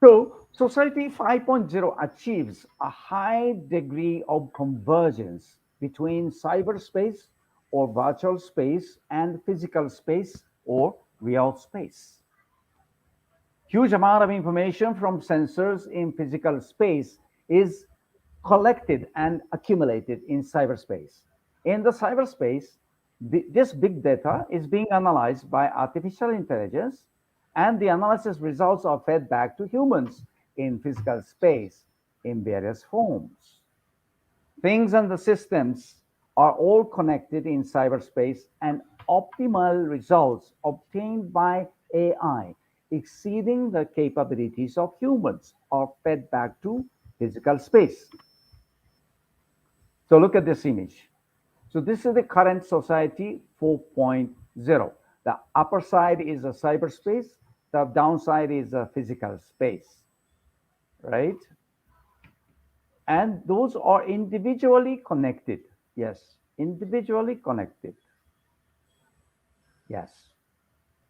So, Society 5.0 achieves a high degree of convergence between cyberspace or virtual space and physical space or real space. Huge amount of information from sensors in physical space is collected and accumulated in cyberspace. In the cyberspace, this big data is being analyzed by artificial intelligence, and the analysis results are fed back to humans in physical space in various forms. Things and the systems are all connected in cyberspace, and optimal results obtained by AI exceeding the capabilities of humans are fed back to physical space. So look at this image. So this is the current society 4.0. The upper side is a cyberspace, the downside is a physical space, right? And those are individually connected. Yes, individually connected. Yes.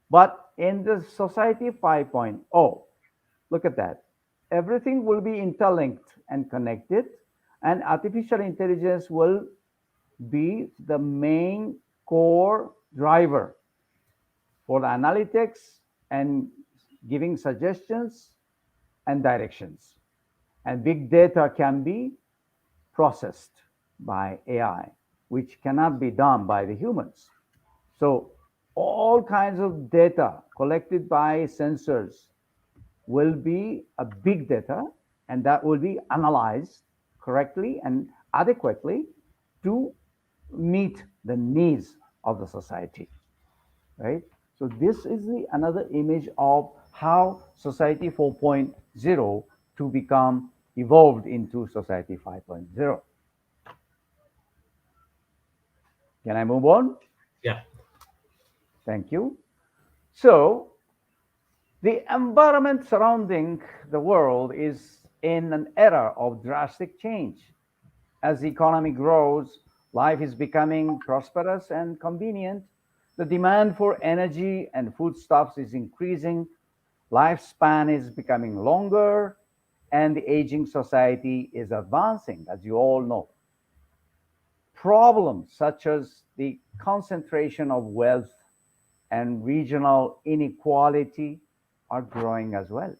But in the society 5.0, look at that. Everything will be interlinked and connected, and artificial intelligence will be the main core driver for the analytics and giving suggestions and directions. And big data can be processed by AI, which cannot be done by the humans. So all kinds of data collected by sensors will be a big data, and that will be analyzed correctly and adequately to meet the needs of the society, right? So this is another image of how society 4.0 to become evolved into society 5.0. Can I move on? Yeah. Thank you. So the environment surrounding the world is in an era of drastic change. As the economy grows, life is becoming prosperous and convenient. The demand for energy and foodstuffs is increasing. Lifespan is becoming longer, and the aging society is advancing, as you all know. Problems such as the concentration of wealth and regional inequality are growing as well.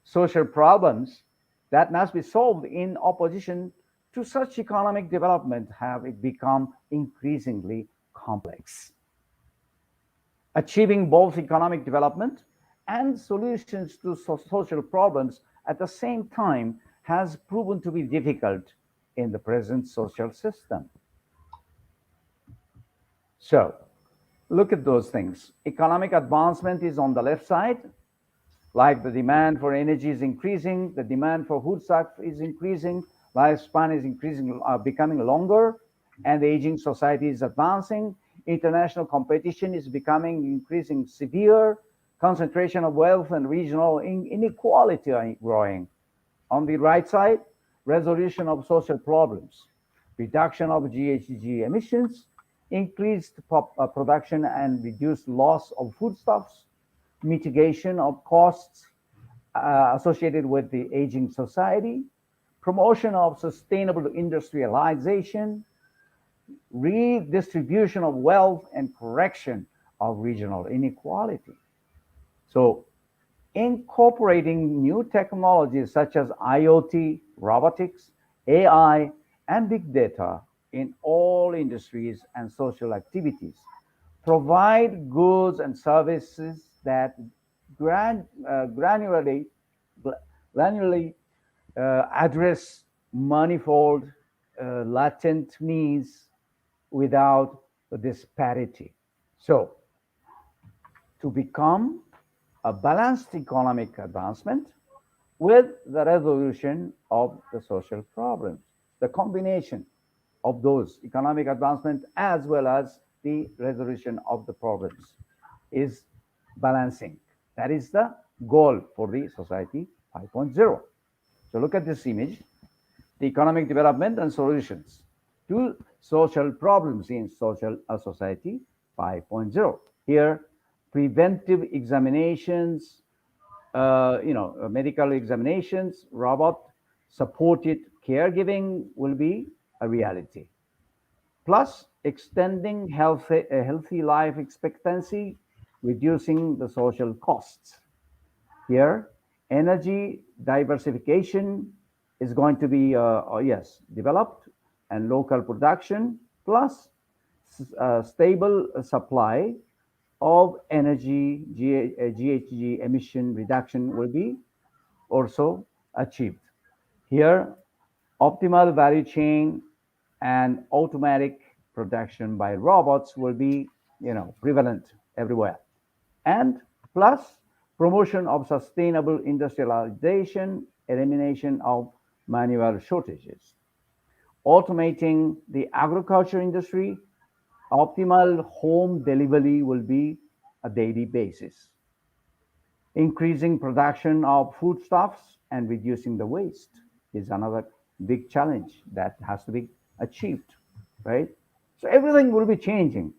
Social problems that must be solved in opposition to such economic development have become increasingly complex. Achieving both economic development and solutions to social problems at the same time has proven to be difficult in the present social system. So, look at those things. Economic advancement is on the left side, like the demand for energy is increasing, the demand for foodstuff is increasing, lifespan is increasing, becoming longer, and the aging society is advancing. International competition is becoming increasing severe. Concentration of wealth and regional inequality are growing. On the right side, resolution of social problems, reduction of GHG emissions, increased production and reduced loss of foodstuffs, mitigation of costs, associated with the aging society, promotion of sustainable industrialization, redistribution of wealth, and correction of regional inequality. So, incorporating new technologies such as IoT, robotics, AI, and big data in all industries and social activities provide goods and services that granularly, granularly address manifold latent needs without disparity. So, to become a balanced economic advancement with the resolution of the social problems, the combination of those economic advancement as well as the resolution of the problems is balancing. That is the goal for the society 5.0. So look at this image, the economic development and solutions to social problems in society 5.0. Here, preventive examinations, medical examinations, robot-supported caregiving will be a reality. Plus, extending healthy life expectancy, reducing the social costs. Here, energy diversification is going to be, developed, and local production, plus stable supply of energy, GHG emission reduction will be also achieved. Here, optimal value chain and automatic production by robots will be, prevalent everywhere. And plus, promotion of sustainable industrialization, elimination of manual shortages, automating the agriculture industry, optimal home delivery will be a daily basis, increasing production of foodstuffs and reducing the waste is another big challenge that has to be achieved, right? So everything will be changing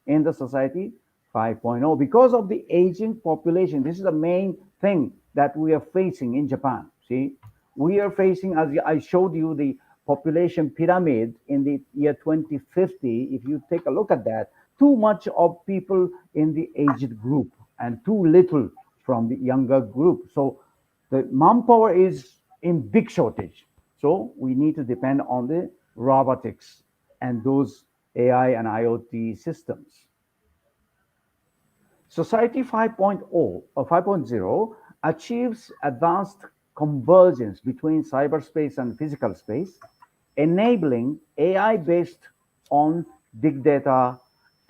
in the society 5.0 because of the aging population. This is the main thing that we are facing in Japan. See, we are facing, as I showed you, the population pyramid in the year 2050. If you take a look at that, too much of people in the aged group and too little from the younger group. So the manpower is in big shortage. So we need to depend on the robotics and those AI and IoT systems. Society 5.0 or 5.0 achieves advanced convergence between cyberspace and physical space, enabling AI based on big data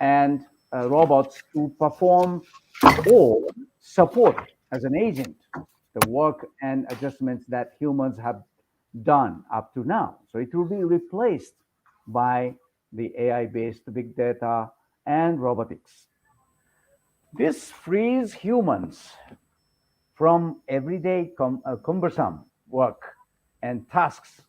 and robots to perform or support as an agent the work and adjustments that humans have done up to now. So it will be replaced by the AI based big data and robotics. This frees humans from everyday cumbersome work and tasks.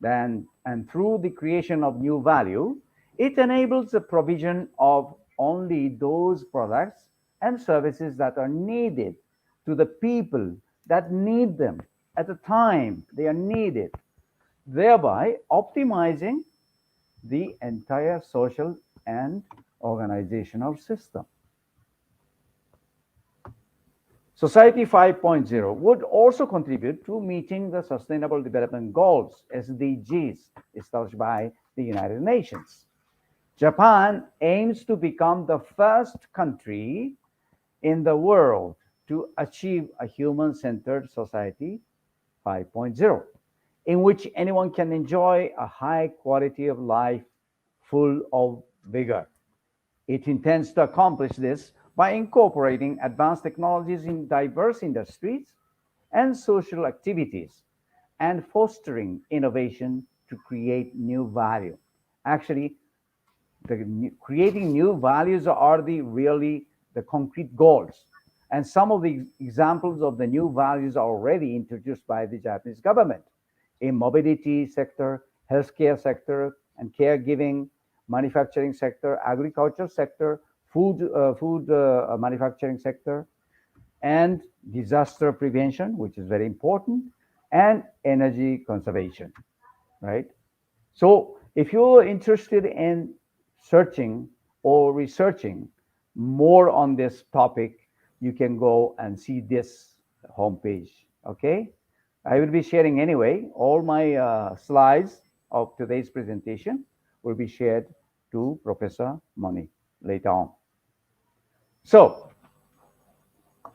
And through the creation of new value, it enables the provision of only those products and services that are needed to the people that need them at the time they are needed, thereby optimizing the entire social and organizational system. Society 5.0 would also contribute to meeting the Sustainable Development Goals, SDGs, established by the United Nations. Japan aims to become the first country in the world to achieve a human-centered society 5.0, in which anyone can enjoy a high quality of life full of vigor. It intends to accomplish this by incorporating advanced technologies in diverse industries and social activities and fostering innovation to create new value. Actually, creating new values are really the concrete goals. And some of the examples of the new values are already introduced by the Japanese government in mobility sector, healthcare sector, and caregiving, manufacturing sector, agriculture sector, food manufacturing sector, and disaster prevention, which is very important, and energy conservation, right? So if you're interested in searching or researching more on this topic, you can go and see this homepage, okay? I will be sharing anyway, all my slides of today's presentation will be shared to Professor Moni later on. So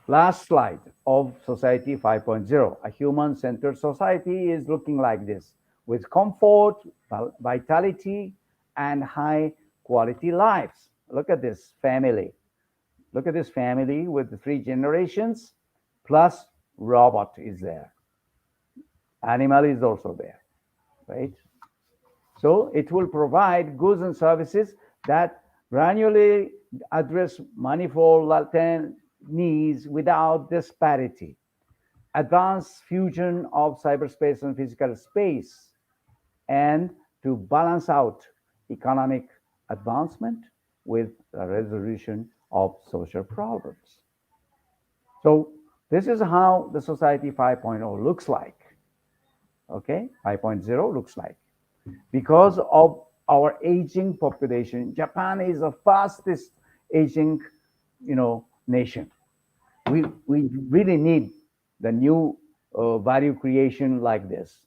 last slide of Society 5.0. A human-centered society is looking like this, with comfort, vitality, and high-quality lives. Look at this family. Look at this family with the 3 generations, plus robot is there. Animal is also there, right? So it will provide goods and services that granularly address manifold latent needs without disparity. Advanced fusion of cyberspace and physical space, and to balance out economic advancement with the resolution of social problems. So this is how the Society 5.0 looks like. Okay, 5.0 looks like. Because of our aging population, Japan is the fastest aging, nation. We really need the new value creation like this.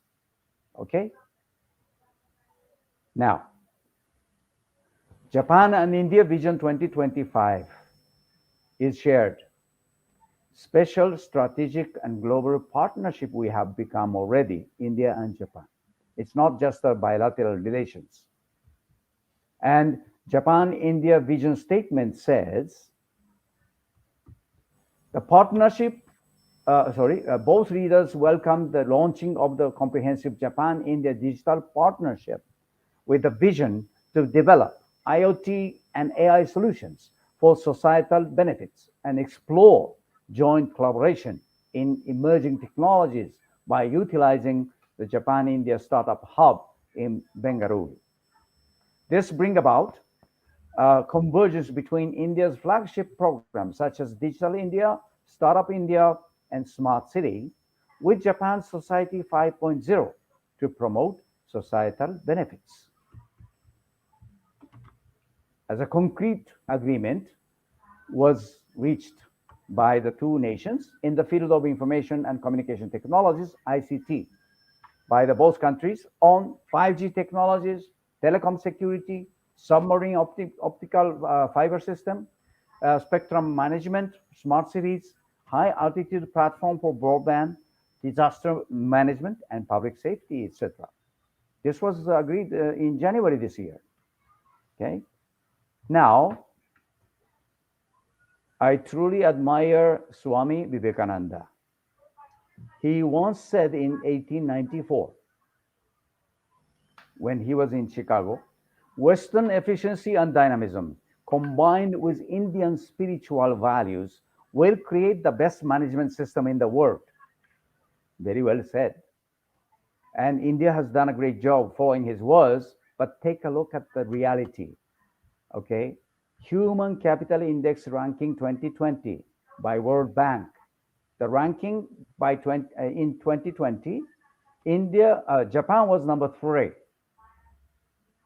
Okay. Now, Japan and India Vision 2025 is shared. Special strategic and global partnership we have become already, India and Japan. It's not just a bilateral relations. And Japan-India vision statement says, the partnership, both leaders welcomed the launching of the comprehensive Japan-India digital partnership with the vision to develop IoT and AI solutions for societal benefits and explore joint collaboration in emerging technologies by utilizing the Japan-India Startup Hub in Bengaluru. This brings about convergence between India's flagship programs such as Digital India, Startup India, and Smart City with Japan's Society 5.0 to promote societal benefits. As a concrete agreement was reached by the 2 nations in the field of information and communication technologies, ICT, by the both countries on 5G technologies, telecom security, submarine optical fiber system, spectrum management, smart cities, high altitude platform for broadband, disaster management, and public safety, etc. This was agreed in January this year. Okay. Now, I truly admire Swami Vivekananda. He once said in 1894, when he was in Chicago, Western efficiency and dynamism combined with Indian spiritual values will create the best management system in the world. Very well said. And India has done a great job following his words, but take a look at the reality. Okay. Human Capital Index ranking 2020 by World Bank. The ranking in 2020, Japan was number 3.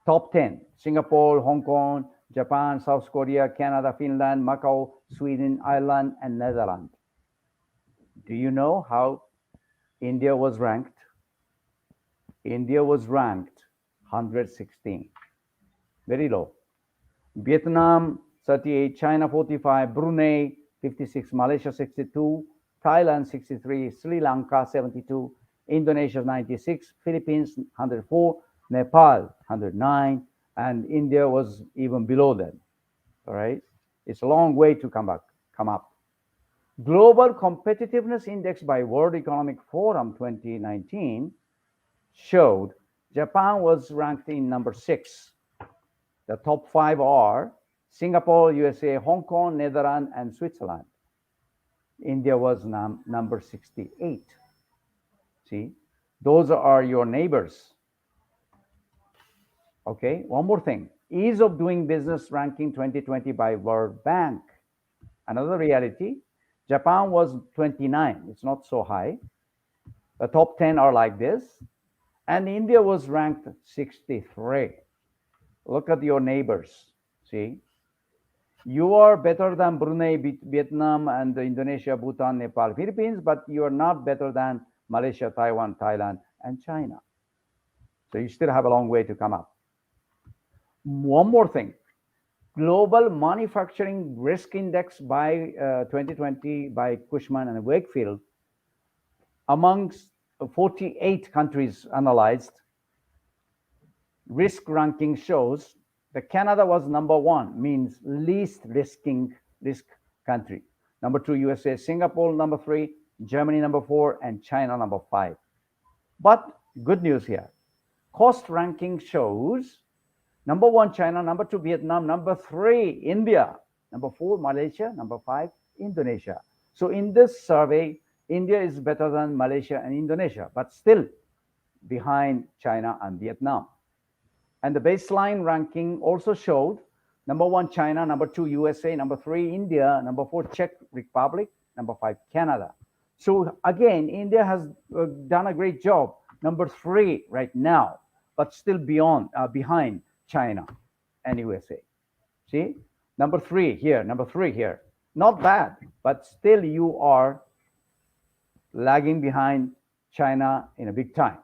Top 10, Singapore, Hong Kong, Japan, South Korea, Canada, Finland, Macau, Sweden, Ireland, and Netherlands. Do you know how India was ranked? India was ranked 116. Very low. Vietnam 38, China 45, Brunei 56, Malaysia 62, Thailand 63, Sri Lanka 72, Indonesia 96, Philippines 104, Nepal 109, and India was even below them. All right, it's a long way to come up. Global Competitiveness Index by World Economic Forum 2019 showed Japan was ranked in number 6. The top 5 are Singapore, USA, Hong Kong, Netherlands, and Switzerland. India was number 68. See, those are your neighbors. Okay, one more thing. Ease of doing business ranking 2020 by World Bank. Another reality, Japan was 29. It's not so high. The top 10 are like this. And India was ranked 63. Look at your neighbors. See? You are better than Brunei, Vietnam, and Indonesia, Bhutan, Nepal, Philippines, but you are not better than Malaysia, Taiwan, Thailand, and China. So you still have a long way to come up. One more thing. Global Manufacturing Risk Index by 2020 by Cushman and Wakefield, amongst 48 countries analyzed, risk ranking shows that Canada was number 1, means least risk country. Number 2, USA, Singapore number 3, Germany number 4, and China number 5. But good news here. Cost ranking shows number 1, China, number 2, Vietnam, number 3, India, number 4, Malaysia, number 5, Indonesia. So in this survey, India is better than Malaysia and Indonesia, but still behind China and Vietnam. And the baseline ranking also showed number 1, China, number 2, USA, number 3, India, number 4, Czech Republic, number 5, Canada. So again, India has done a great job, number 3 right now, but still behind China and USA. See, number 3 here, number 3 here. Not bad, but still you are lagging behind China in a big time.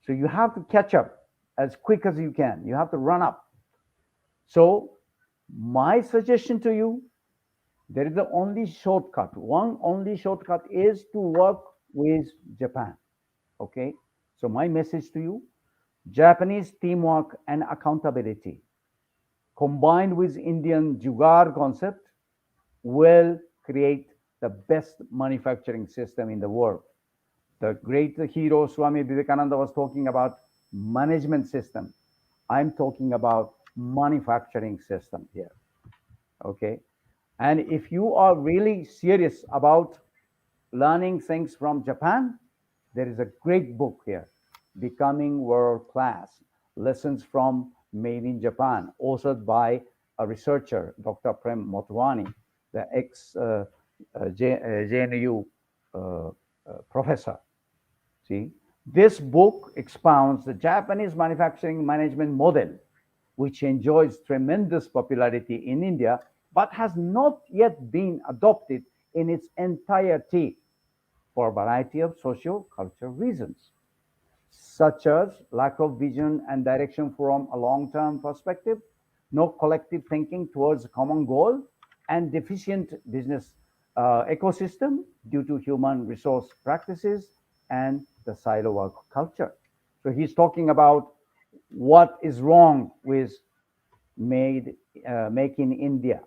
So you have to catch up as quick as you can. You have to run up. So my suggestion to you, there is the only shortcut. One only shortcut is to work with Japan. Okay? So my message to you, Japanese teamwork and accountability combined with Indian Jugaad concept will create the best manufacturing system in the world. The great hero Swami Vivekananda was talking about management system. I'm talking about manufacturing system here. Okay? And if you are really serious about learning things from Japan, there is a great book here, Becoming World Class, Lessons from Made in Japan, authored by a researcher, Dr. Prem Motwani, the ex-JNU professor. See, this book expounds the Japanese manufacturing management model, which enjoys tremendous popularity in India, but has not yet been adopted in its entirety for a variety of socio-cultural reasons, such as lack of vision and direction from a long-term perspective, no collective thinking towards a common goal, and deficient business ecosystem due to human resource practices and the silo work culture. So he's talking about what is wrong with Make in India.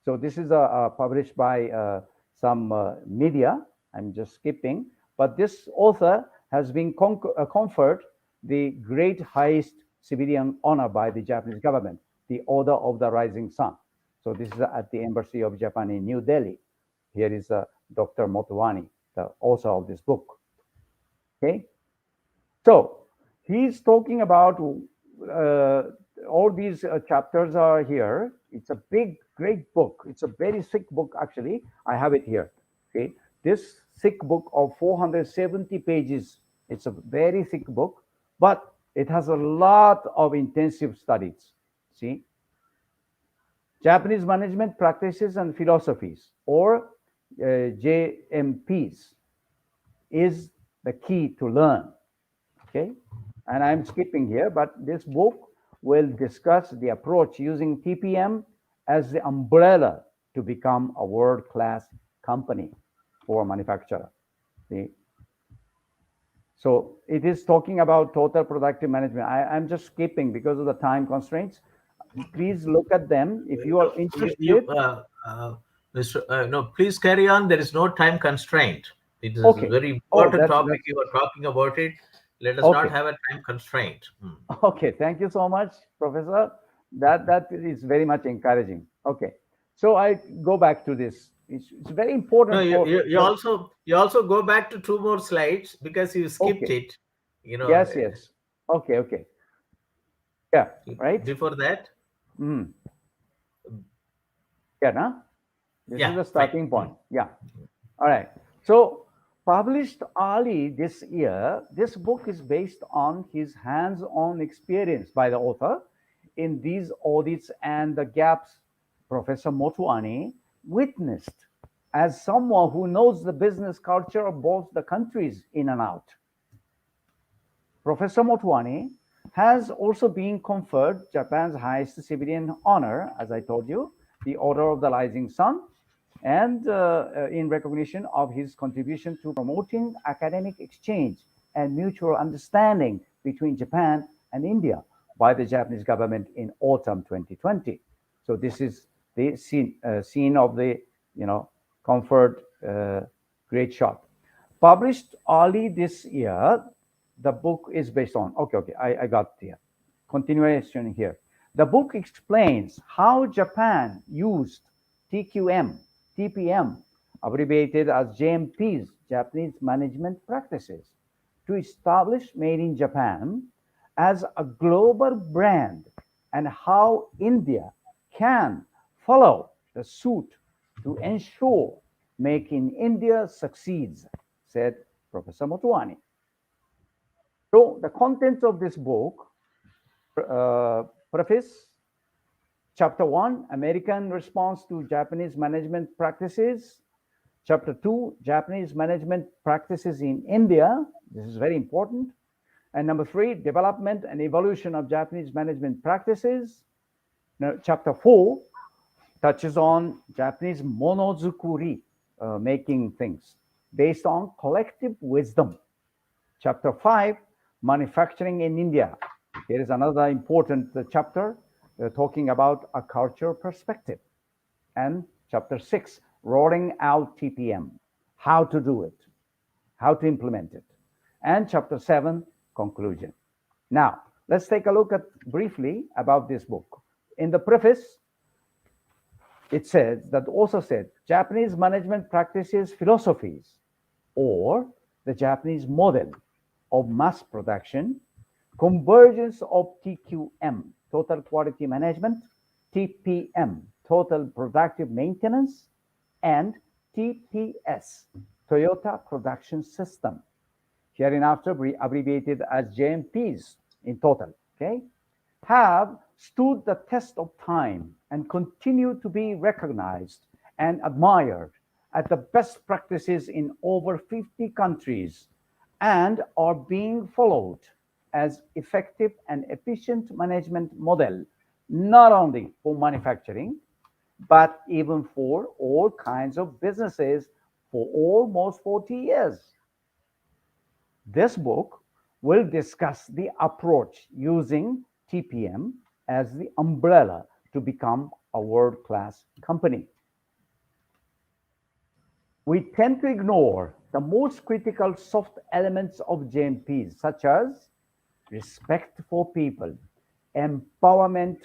So this is published by some media. I'm just skipping, but this author has been conferred the great highest civilian honor by the Japanese government, the Order of the Rising Sun. So this is at the Embassy of Japan in New Delhi. Here is Dr. Motwani, the author of this book. Okay, so he's talking about all these chapters are here. It's a big, great book. It's a very thick book, actually. I have it here. Okay, this thick book of 470 pages. It's a very thick book, but it has a lot of intensive studies. See, Japanese Management Practices and Philosophies, or JMPs, is the key to learn. Okay, and I'm skipping here, but this book will discuss the approach using TPM as the umbrella to become a world-class company for a manufacturer. See? So it is talking about total productive management. I'm just skipping because of the time constraints. Please look at them if you are interested. No, please carry on. There is no time constraint. It is Okay. a very important topic. That's... You are talking about it. Let us not have a time constraint. Okay, thank you so much, Professor. That is very much encouraging. Okay, so I go back to this. It's very important. No, you also go back to 2 more slides because you skipped it. You know. Yes. Okay. Yeah. Right. Before that. Yeah. No? This is Yeah, the fine. starting point. Yeah. All right. So, published early this year, this book is based on his hands on experience by the author in these audits and the gaps Professor Motwani witnessed as someone who knows the business culture of both the countries in and out. Professor Motwani has also been conferred Japan's highest civilian honor, as I told you, the Order of the Rising Sun, and in recognition of his contribution to promoting academic exchange and mutual understanding between Japan and India by the Japanese government in autumn 2020. So this is the scene of the, conferred great shot. Published early this year, the book is based on, okay, I got here. Continuation here. The book explains how Japan used TQM, TPM, abbreviated as JMPs, Japanese Management Practices, to establish Made in Japan as a global brand and how India can follow the suit to ensure Make in India succeeds, said Professor Motwani. So the contents of this book, preface, Chapter 1, American response to Japanese management practices. Chapter 2, Japanese management practices in India. This is very important. And number 3, development and evolution of Japanese management practices. Now, Chapter 4 touches on Japanese monozukuri, making things based on collective wisdom. Chapter 5, manufacturing in India. Here is another important chapter talking about a cultural perspective. And Chapter 6, rolling out TPM, how to do it, how to implement it. And Chapter 7, conclusion. Now, let's take a look at briefly about this book. In the preface, it says that the author said Japanese management practices philosophies, or the Japanese model of mass production, convergence of TQM, total quality management, TPM, total productive maintenance, and TPS, Toyota production system, hereinafter abbreviated as JMPs in total, okay, have stood the test of time and continue to be recognized and admired as the best practices in over 50 countries and are being followed as effective and efficient management model, not only for manufacturing, but even for all kinds of businesses for almost 40 years. This book will discuss the approach using TPM as the umbrella to become a world-class company. We tend to ignore the most critical soft elements of JMPs, such as respect for people, empowerment,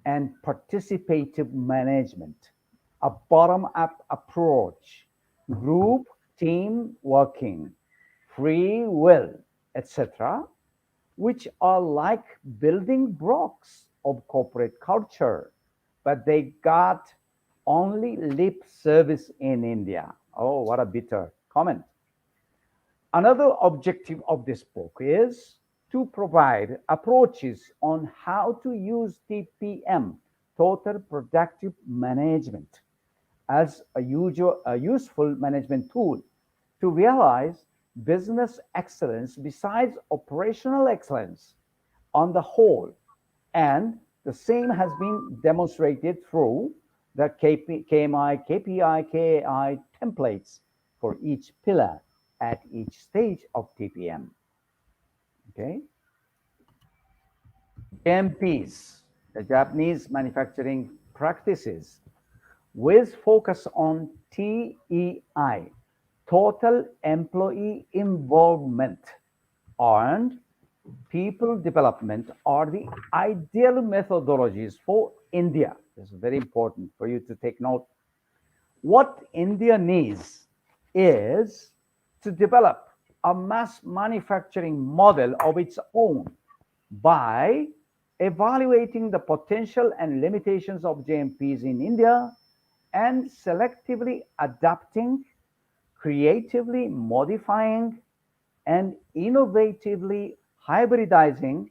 and participative management, a bottom-up approach, group team working, free will, etc., which are like building blocks of corporate culture, but they got only lip service in India. Oh, what a bitter comment. Another objective of this book is to provide approaches on how to use TPM, total productive management, as a useful management tool to realize business excellence besides operational excellence on the whole. And the same has been demonstrated through the KMI, KPI, KI templates for each pillar at each stage of TPM. Okay. JMPs, the Japanese manufacturing practices, with focus on TEI, total employee involvement, and people development are the ideal methodologies for India. This is very important for you to take note. What India needs is to develop a mass manufacturing model of its own by evaluating the potential and limitations of JMPs in India and selectively adapting, creatively modifying, and innovatively hybridizing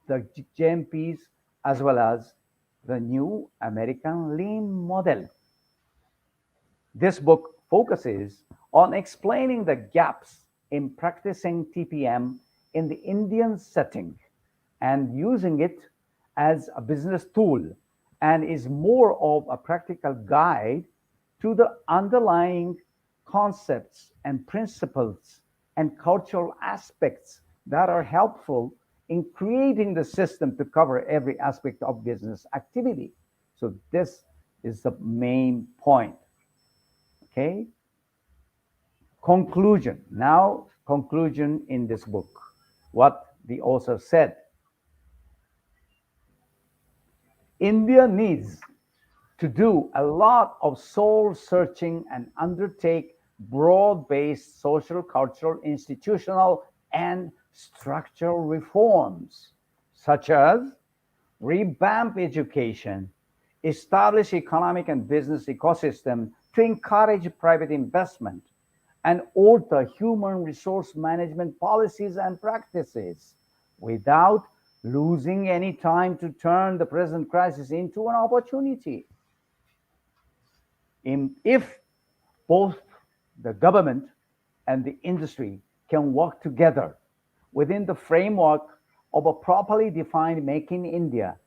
the JMPs as well as the new American Lean model. This book focuses on explaining the gaps in practicing TPM in the Indian setting and using it as a business tool, and is more of a practical guide to the underlying concepts and principles and cultural aspects that are helpful in creating the system to cover every aspect of business activity. So this is the main point. Okay. Conclusion. Now, conclusion in this book. What the author said. India needs to do a lot of soul searching and undertake broad-based social, cultural, institutional, and structural reforms, such as revamp education, establish economic and business ecosystem to encourage private investment, and alter human resource management policies and practices without losing any time to turn the present crisis into an opportunity. If both the government and the industry can work together within the framework of a properly defined Make in India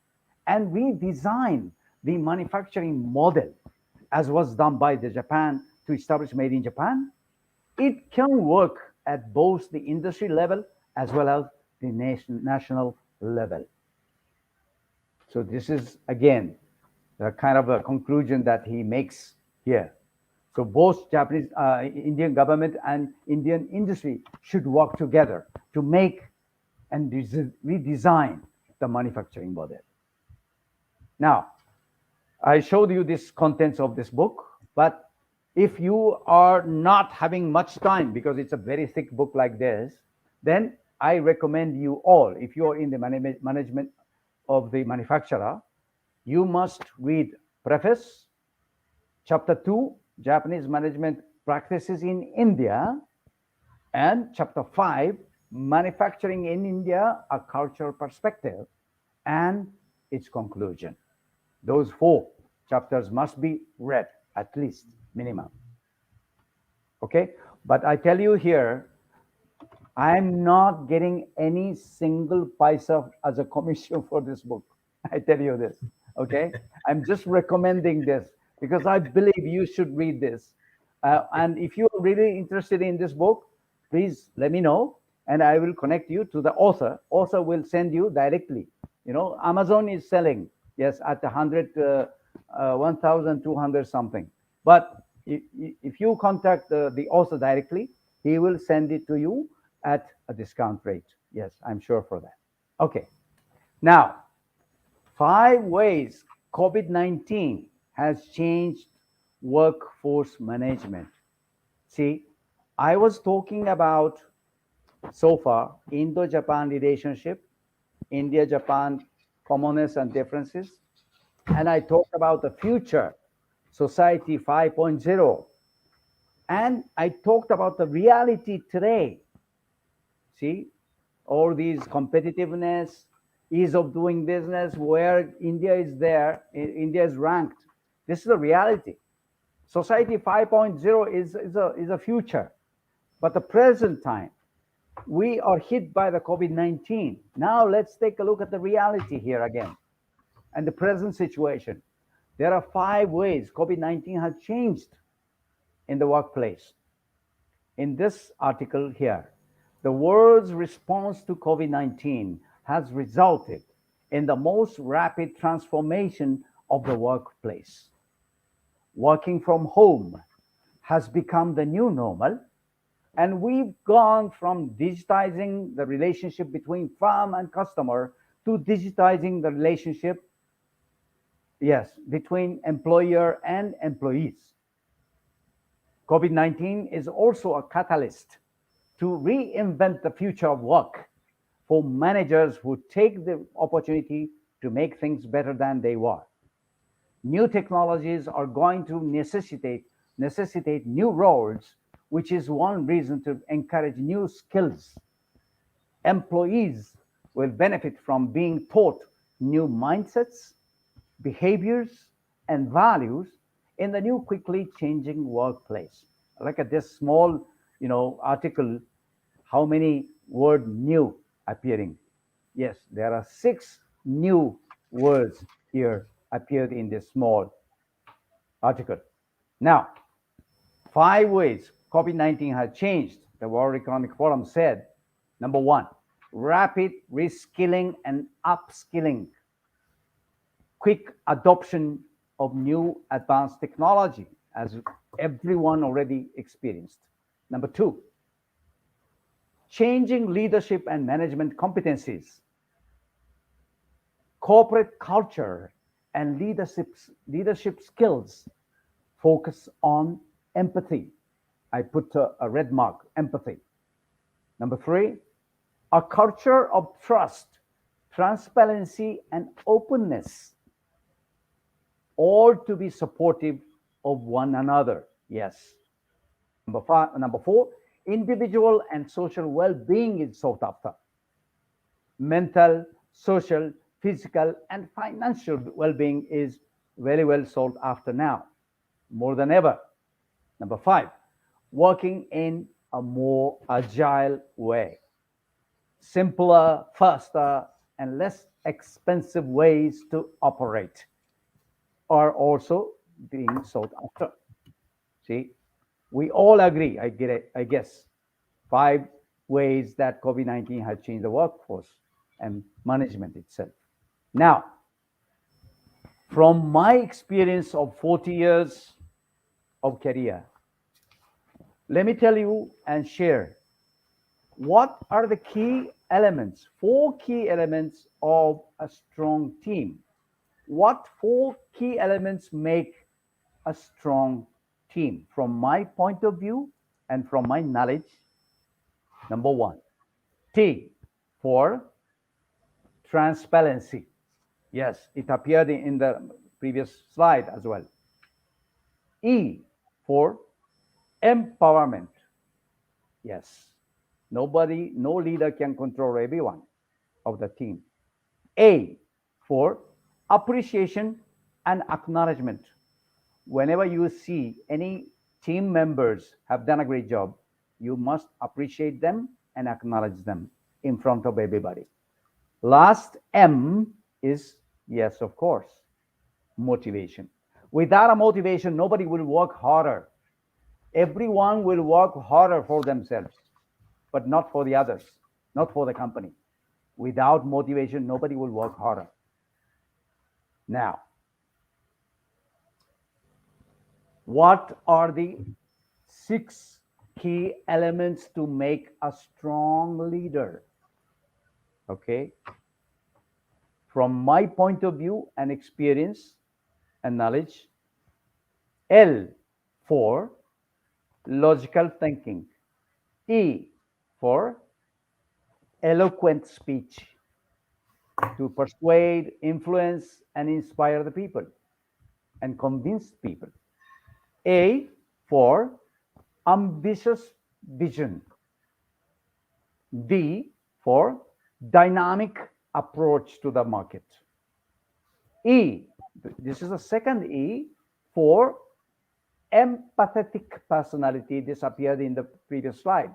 and redesign the manufacturing model as was done by the Japan to establish Made in Japan, it can work at both the industry level as well as the national level. So this is again the kind of a conclusion that he makes here. So both Japanese, Indian government and Indian industry should work together to make and redesign the manufacturing model. Now, I showed you this contents of this book, but if you are not having much time because it's a very thick book like this, then I recommend you all, if you are in the management of the manufacturer, you must read Preface, Chapter 2, Japanese Management Practices in India, and Chapter 5, Manufacturing in India, A Cultural Perspective, and its conclusion. Those 4 chapters must be read, at least, minimum. Okay? But I tell you here, I'm not getting any single paisa as a commission for this book. I tell you this, okay? I'm just recommending this because I believe you should read this. And if you're really interested in this book, please let me know and I will connect you to the author. Author will send you directly. You know, Amazon is selling, yes, at 1,200 something. But if you contact the author directly, he will send it to you at a discount rate. Yes, I'm sure for that. Okay. Now, 5 ways COVID-19 has changed workforce management. See, I was talking about so far Indo-Japan relationship, India-Japan commonness and differences, and I talked about the future, Society 5.0, and I talked about the reality today. See, all these competitiveness, ease of doing business, where India is there, India is ranked. This is the reality. Society 5.0 is a future, but the present time, we are hit by the COVID-19. Now let's take a look at the reality here again and the present situation. There are 5 ways COVID-19 has changed in the workplace. In this article here, the world's response to COVID-19 has resulted in the most rapid transformation of the workplace. Working from home has become the new normal, and we've gone from digitizing the relationship between firm and customer to digitizing the relationship, yes, between employer and employees. COVID-19 is also a catalyst to reinvent the future of work for managers who take the opportunity to make things better than they were. New technologies are going to necessitate new roles, which is one reason to encourage new skills. Employees will benefit from being taught new mindsets, behaviors, and values in the new quickly changing workplace. Look at this small, article. How many word new appearing? Yes, there are 6 new words here appeared in this small article. Now, 5 ways COVID-19 has changed, the World Economic Forum said. Number 1, rapid reskilling and upskilling, quick adoption of new advanced technology, as everyone already experienced. Number 2, changing leadership and management competencies, corporate culture and leadership skills focus on empathy. I put a red mark, empathy. Number 3, a culture of trust, transparency, and openness, all to be supportive of one another. Yes. Number 4, individual and social well-being is sought after. Mental, social, physical, and financial well-being is very well sought after now, more than ever. Number 5, working in a more agile way. Simpler, faster, and less expensive ways to operate are also being sought after. See, we all agree, I guess, 5 ways that COVID-19 has changed the workforce and management itself. Now, from my experience of 40 years of career, let me tell you and share what are the key elements, 4 key elements of a strong team. What 4 key elements make a strong team from my point of view and from my knowledge? Number 1, T for transparency. Yes, it appeared in the previous slide as well. E for empowerment. Yes, no leader can control everyone of the team. A for appreciation and acknowledgement. Whenever you see any team members have done a great job, you must appreciate them and acknowledge them in front of everybody. Last M is, yes, of course, motivation. Without a motivation, nobody will work harder. Everyone will work harder for themselves, but not for the others, not for the company. Without motivation, nobody will work harder. Now, what are the 6 key elements to make a strong leader? Okay. From my point of view and experience and knowledge, L for logical thinking, E for eloquent speech, to persuade, influence, and inspire the people and convince people. A for ambitious vision. D for dynamic approach to the market. E, this is the second E, for empathetic personality. This appeared in the previous slide.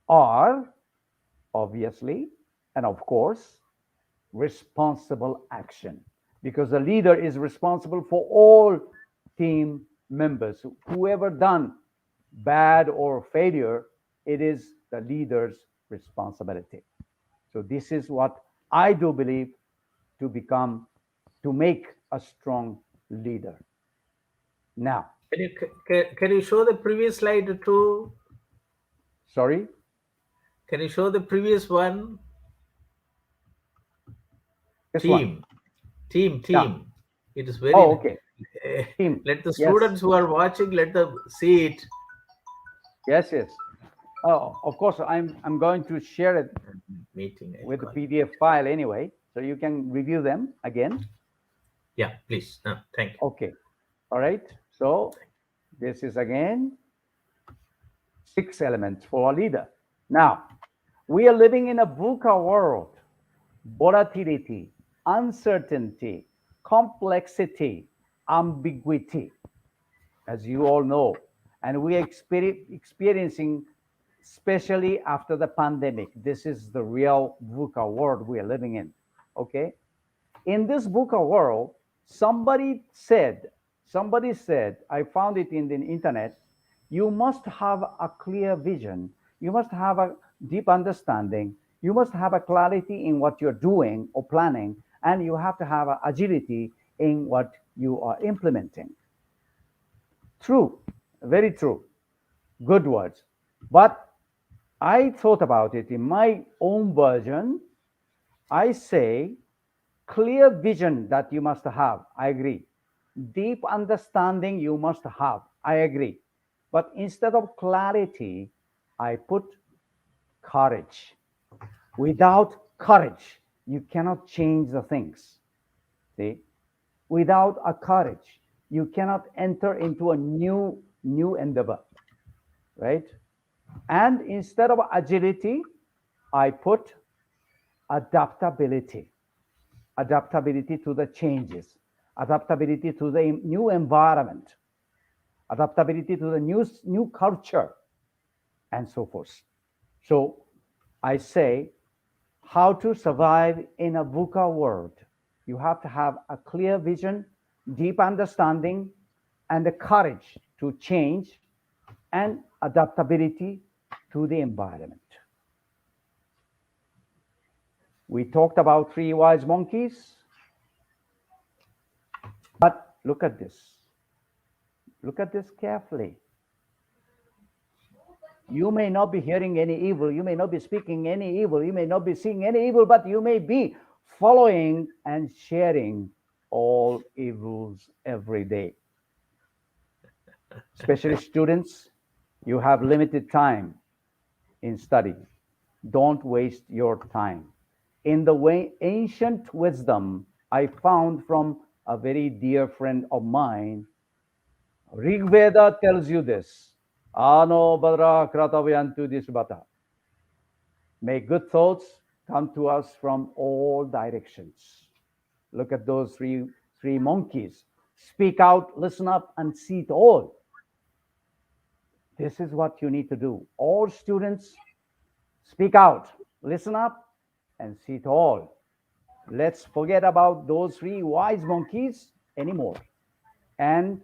R, obviously, and of course, responsible action, because the leader is responsible for all team members. Whoever done bad or failure, it is the leader's responsibility. So this is what I do believe to make a strong leader. Now, can you show the previous slide too? Sorry? Can you show the previous one? This team. One. Team. Yeah. It is very. Oh, okay. Team. Let the students who are watching, let them see it. Yes. Oh, of course, I'm going to share it with the PDF file anyway, so you can review them again. Yeah, please. Thank you. Okay. All right. So this is again 6 elements for a leader. Now, we are living in a VUCA world. Volatility, uncertainty, complexity, ambiguity, as you all know. And we are experiencing, especially after the pandemic. This is the real VUCA world we are living in. Okay? In this VUCA world, somebody said, I found it in the internet, you must have a clear vision, you must have a deep understanding, you must have a clarity in what you're doing or planning, and you have to have agility in what you are implementing. True, very true, good words. But I thought about it in my own version. I say clear vision that you must have. I agree. Deep understanding you must have. I agree. But instead of clarity, I put courage. Without courage, you cannot change the things. See? Without a courage, you cannot enter into a new endeavor, right? And instead of agility, I put adaptability. Adaptability to the changes, adaptability to the new environment, adaptability to the new culture, and so forth. So I say, how to survive in a VUCA world. You have to have a clear vision, deep understanding, and the courage to change, and adaptability to the environment. We talked about three wise monkeys, but look at this. Look at this carefully. You may not be hearing any evil, you may not be speaking any evil, you may not be seeing any evil, but you may be following and sharing all evils every day. Especially students, you have limited time in study. Don't waste your time. In the way ancient wisdom I found from a very dear friend of mine, Rig Veda tells you this. Ano badra krataviyantu disbata. May good thoughts come to us from all directions. Look at those three monkeys. Speak out, listen up, and see it all. This is what you need to do. All students, speak out, listen up, and see it all. Let's forget about those three wise monkeys anymore. And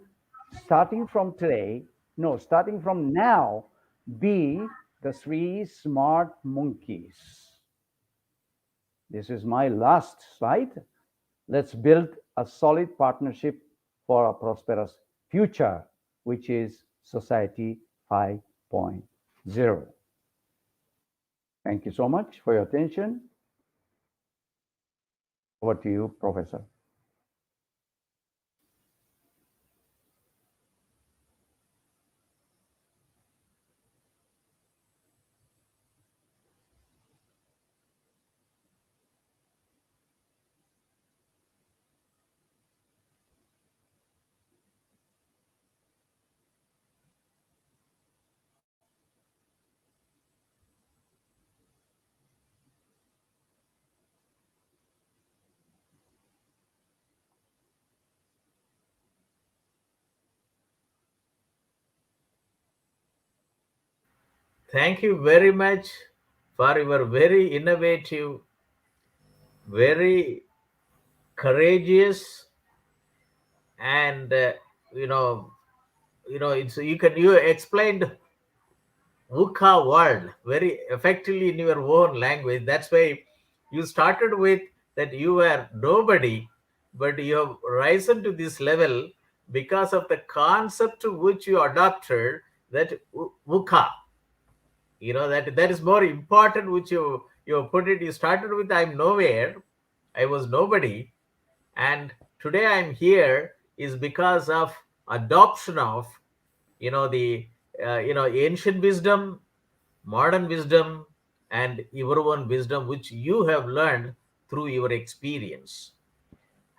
starting from today, no, starting from now, be the three smart monkeys. This is my last slide. Let's build a solid partnership for a prosperous future, which is Society 5.0. Thank you so much for your attention. Over to you, Professor. Thank you very much for your very innovative, very courageous, and you explained VUCA world very effectively in your own language. That's why you started with that you were nobody, but you have risen to this level because of the concept which you adopted, that VUCA. That is more important, which you put it. You started with I'm nowhere, I was nobody, and today I'm here is because of adoption of the ancient wisdom, modern wisdom, and your own wisdom which you have learned through your experience.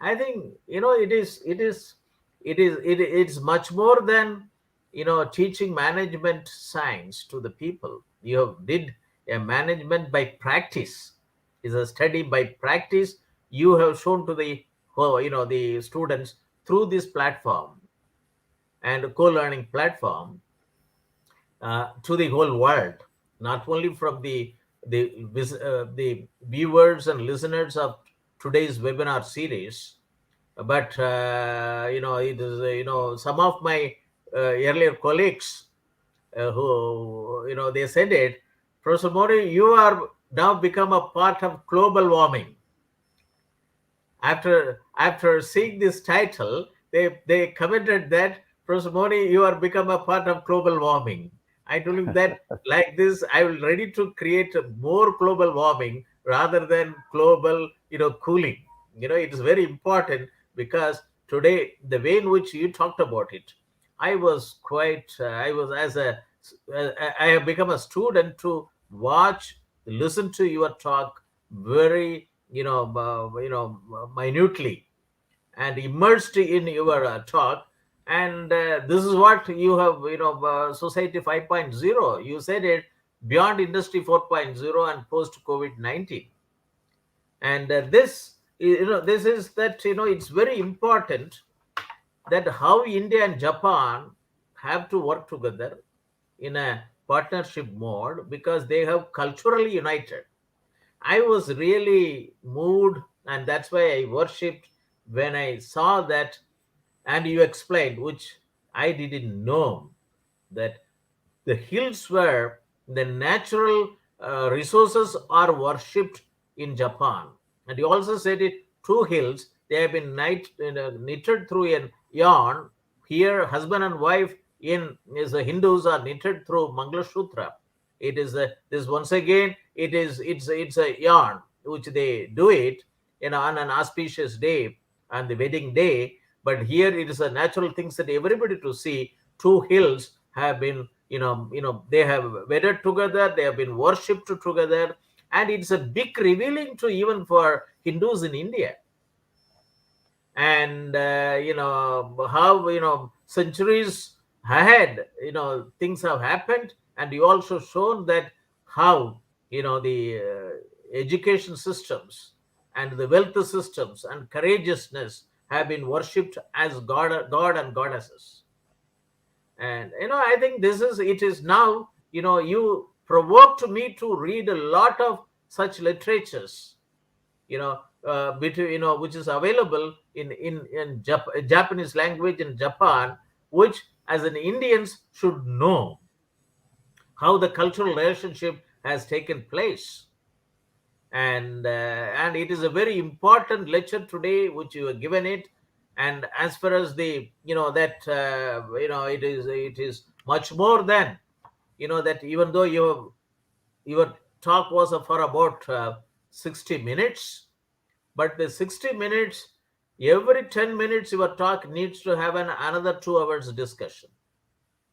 I think, it's much more than, teaching management science to the people. You have did a management by practice. Is a study by practice. You have shown to the the students through this platform and co-learning platform, to the whole world, not only from the viewers and listeners of today's webinar series, but it is some of my earlier colleagues, who they said it, Professor Moni, you are now become a part of global warming. After seeing this title, they commented that, Professor Moni, you are become a part of global warming. I told him that, like this, I will ready to create more global warming rather than global, cooling. It is very important, because today the way in which you talked about it, I was quite. I was as a. I have become a student to watch, listen to your talk very, minutely, and immersed in your talk. And this is what you have, society 5.0, you said it, beyond industry 4.0 and post COVID-19. And this is that, it's very important that how India and Japan have to work together in a partnership mode, because they have culturally united. I was really moved, and that's why I worshipped when I saw that. And you explained, which I didn't know, that the hills were the natural resources are worshipped in Japan. And you also said it, two hills, they have been knitted through a yarn. Here, husband and wife in is the Hindus are knitted through Mangala Sutra. It is this once again. It's a yarn which they do it, on an auspicious day and the wedding day. But here it is a natural things that everybody to see. Two hills have been, they have wedded together. They have been worshipped together, and it's a big revealing to even for Hindus in India. And how, centuries ahead, things have happened. And you also shown that how, the education systems and the wealth systems and courageousness have been worshipped as god and goddesses. And I think this is it is now, you provoked me to read a lot of such literatures, between, which is available in Japanese language in Japan, which as an Indians should know how the cultural relationship has taken place. And it is a very important lecture today which you have given it. And as far as the, that, it is much more than, that even though your talk was for about 60 minutes, but the 60 minutes, every 10 minutes your talk needs to have another 2 hours discussion,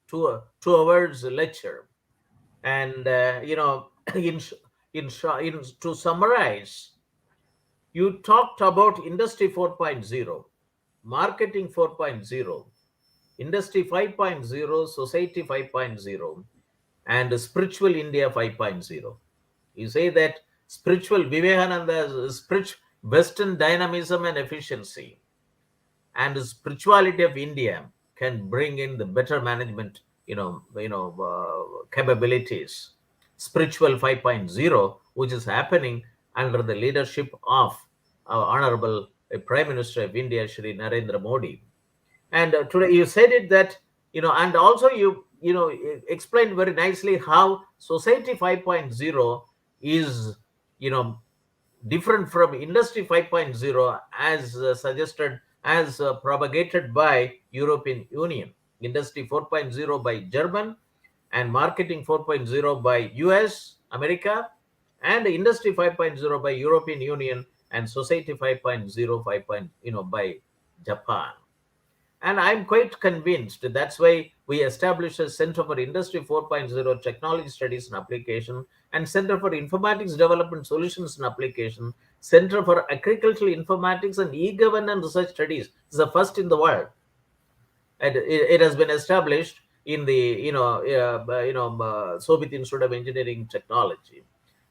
2 hours lecture. And in, to summarize, you talked about industry 4.0, marketing 4.0, industry 5.0, society 5.0, and spiritual India 5.0. You say that spiritual Vivekananda, spiritual Western dynamism and efficiency, and the spirituality of India can bring in the better management, capabilities. Spiritual 5.0, which is happening under the leadership of our Honorable Prime Minister of India, Shri Narendra Modi. And today you said it that, and also you explained very nicely how society 5.0 is, different from industry 5.0, as suggested, as propagated by European Union. Industry 4.0 by German, and marketing 4.0 by US America, and industry 5.0 by European Union, and society 5.0 by Japan. And I'm quite convinced that's why we established a Center for Industry 4.0 Technology Studies and Application, and Center for Informatics Development Solutions and Application, Center for Agricultural Informatics and E-Governance Research Studies. It's the first in the world. And it has been established in the Soviet Institute of Engineering Technology,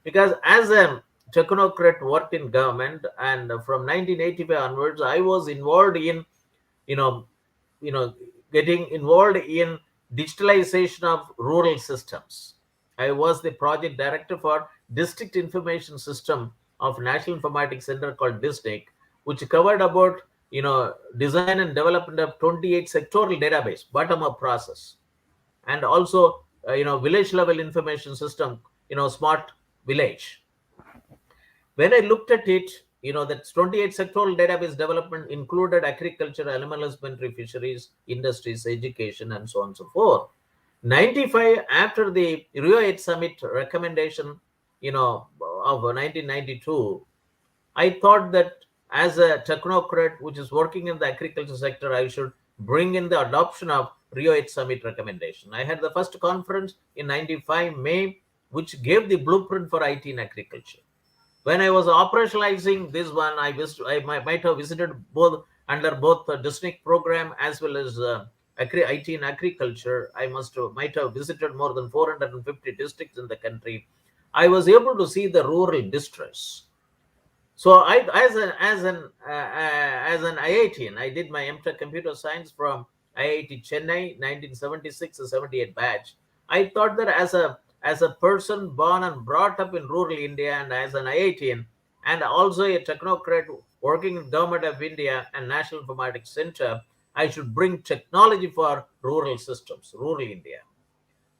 because as a technocrat worked in government, and from 1985 onwards I was involved in you know you know getting involved in digitalization of rural systems. I was the project director for District Information System of National Informatics Center called DISNIC, which covered about design and development of 28 sectoral database bottom up process, and also village level information system, smart village. When I looked at it, that 28 sectoral database development included agriculture, animal husbandry, fisheries, industries, education, and so on and so forth. 95, after the Rio 8 summit recommendation, of 1992, I thought that as a technocrat which is working in the agriculture sector, I should bring in the adoption of Rio 8 summit recommendation. I had the first conference in 95 May, which gave the blueprint for IT in agriculture. When I was operationalizing this one, I might have visited both under both the district program as well as IT in agriculture. Might have visited more than 450 districts in the country. I was able to see the rural distress. So I, as an IITian, I did my MTech Computer Science from IIT Chennai, 1976 to 78 batch. I thought that as a person born and brought up in rural India, and as an IITian, and also a technocrat working in Government of India and National Informatics Center, I should bring technology for rural systems, rural India.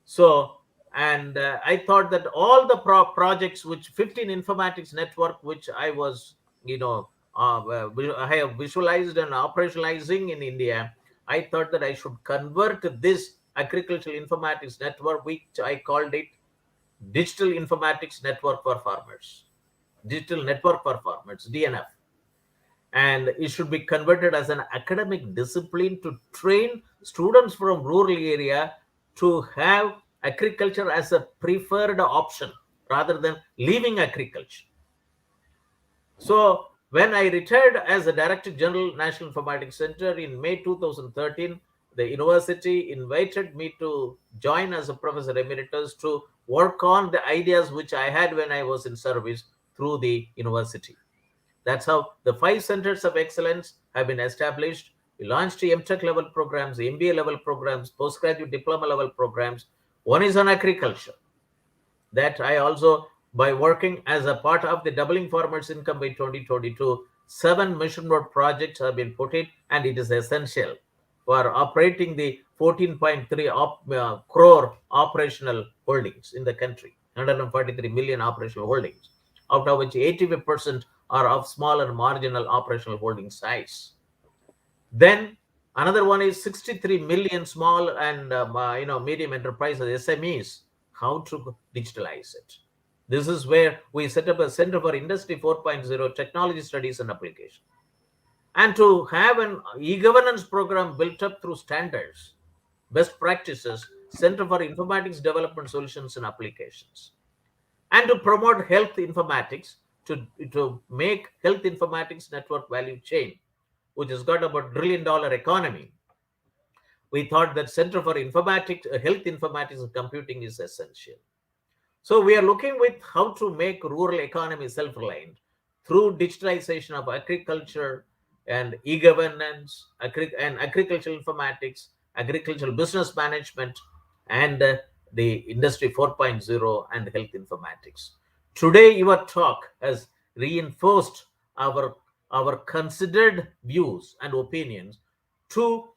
So, and I thought that all the projects, which 15 informatics network, which I was, I have visualized and operationalizing in India, I thought that I should convert this agricultural informatics network, which I called it Digital Informatics Network for Farmers, Digital Network for Farmers, DNF. And it should be converted as an academic discipline to train students from rural area to have agriculture as a preferred option rather than leaving agriculture. So when I retired as a Director General, National Informatics Center in May 2013, the university invited me to join as a Professor Emeritus to work on the ideas which I had when I was in service through the university. That's how the 5 centers of excellence have been established. We launched MTech level programs, MBA level programs, postgraduate diploma level programs. One is on agriculture. That I also, by working as a part of the Doubling Farmers Income by 2022, 7 mission board projects have been put in, and it is essential for operating the 14.3 crore operational holdings in the country, 143 million operational holdings, out of which 85% are of small and marginal operational holding size. Then another one is 63 million small and medium enterprises, SMEs. How to digitalize it? This is where we set up a Center for Industry 4.0 Technology Studies and Application, and to have an e-governance program built up through standards, best practices, Center for Informatics Development Solutions and Applications, and to promote health informatics, to make health informatics network value chain, which has got about $1 trillion economy. We thought that Center for Informatics, Health Informatics and Computing is essential. So we are looking with how to make rural economy self-reliant through digitalization of agriculture and e-governance, and agricultural informatics, agricultural business management, and the Industry 4.0 and health informatics. Today, your talk has reinforced our considered views and opinions to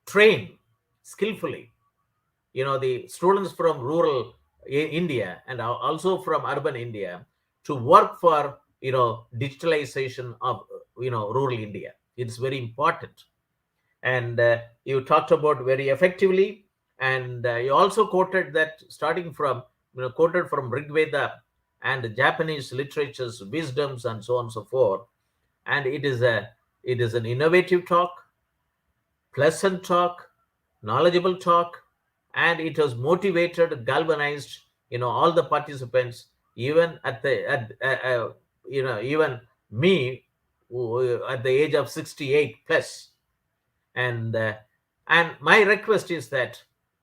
train skillfully the students from rural India and also from urban India to work for digitalization of rural India. It's very important. And you talked about very effectively, and you also quoted that starting from quoted from Rig Veda and Japanese literatures, wisdoms, and so on and so forth. And it is a it is an innovative talk, pleasant talk, knowledgeable talk, and it has motivated, galvanized, all the participants, even even me, at the age of 68 plus. And my request is that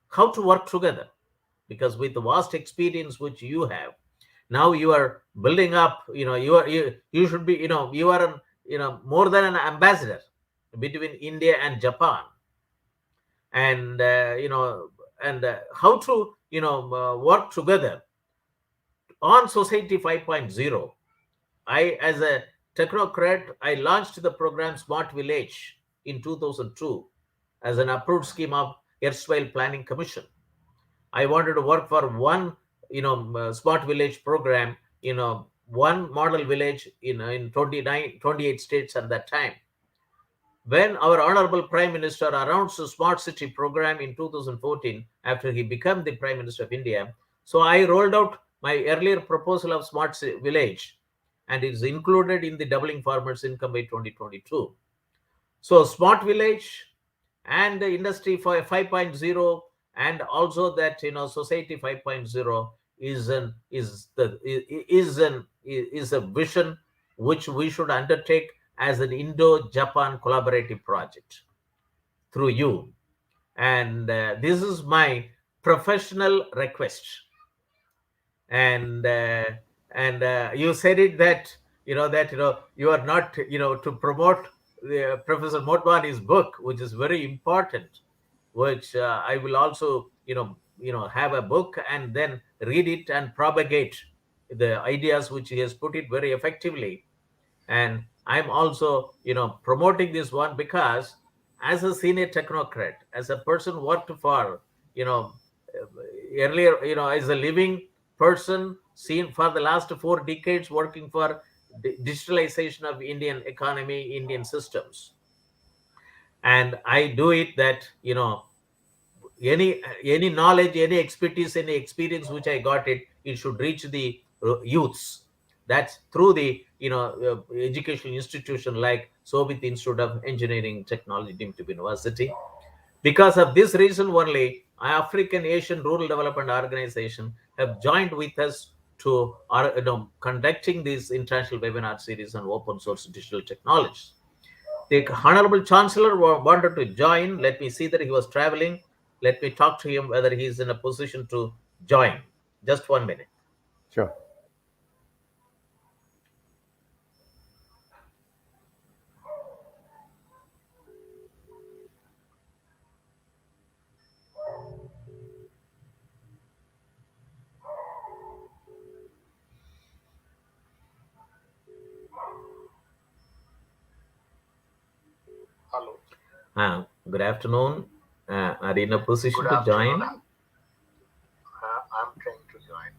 how to work together, because with the vast experience which you have, now you are building up, you should be, you are more than an ambassador between India and Japan. And how to work together on Society 5.0. I, as a technocrat, I launched the program Smart Village in 2002 as an approved scheme of erstwhile Planning Commission. I wanted to work for one, smart village program, one model village in 28 states at that time. When our Honorable Prime Minister announced the Smart City program in 2014, after he became the Prime Minister of India, so I rolled out my earlier proposal of Smart Village, and it is included in the Doubling Farmers' Income by 2022. So Smart Village and the Industry 5.0, and also that Society 5.0 is a vision which we should undertake as an Indo-Japan collaborative project through you. And this is my professional request. And you said it that you are not to promote Professor Motwani's book, which is very important, which I will also have a book and then read it and propagate the ideas which he has put it very effectively. And I'm also promoting this one because, as a senior technocrat, as a person worked for earlier, as a living person, seen for the last 4 decades working for digitalization of Indian economy, Indian systems. And I do it that any knowledge, any expertise, any experience which I got, it should reach the youths. That's through the educational institution like Soviet Institute of Engineering Technology deemed to be university. Because of this reason only, African Asian Rural Development Organization have joined with us to conducting this international webinar series on open source digital technologies. The Honorable Chancellor wanted to join. Let me see that he was traveling. Let me talk to him whether he is in a position to join. Just 1 minute. Sure. Hello. Good afternoon. Are you in a position to join? I'm trying to join.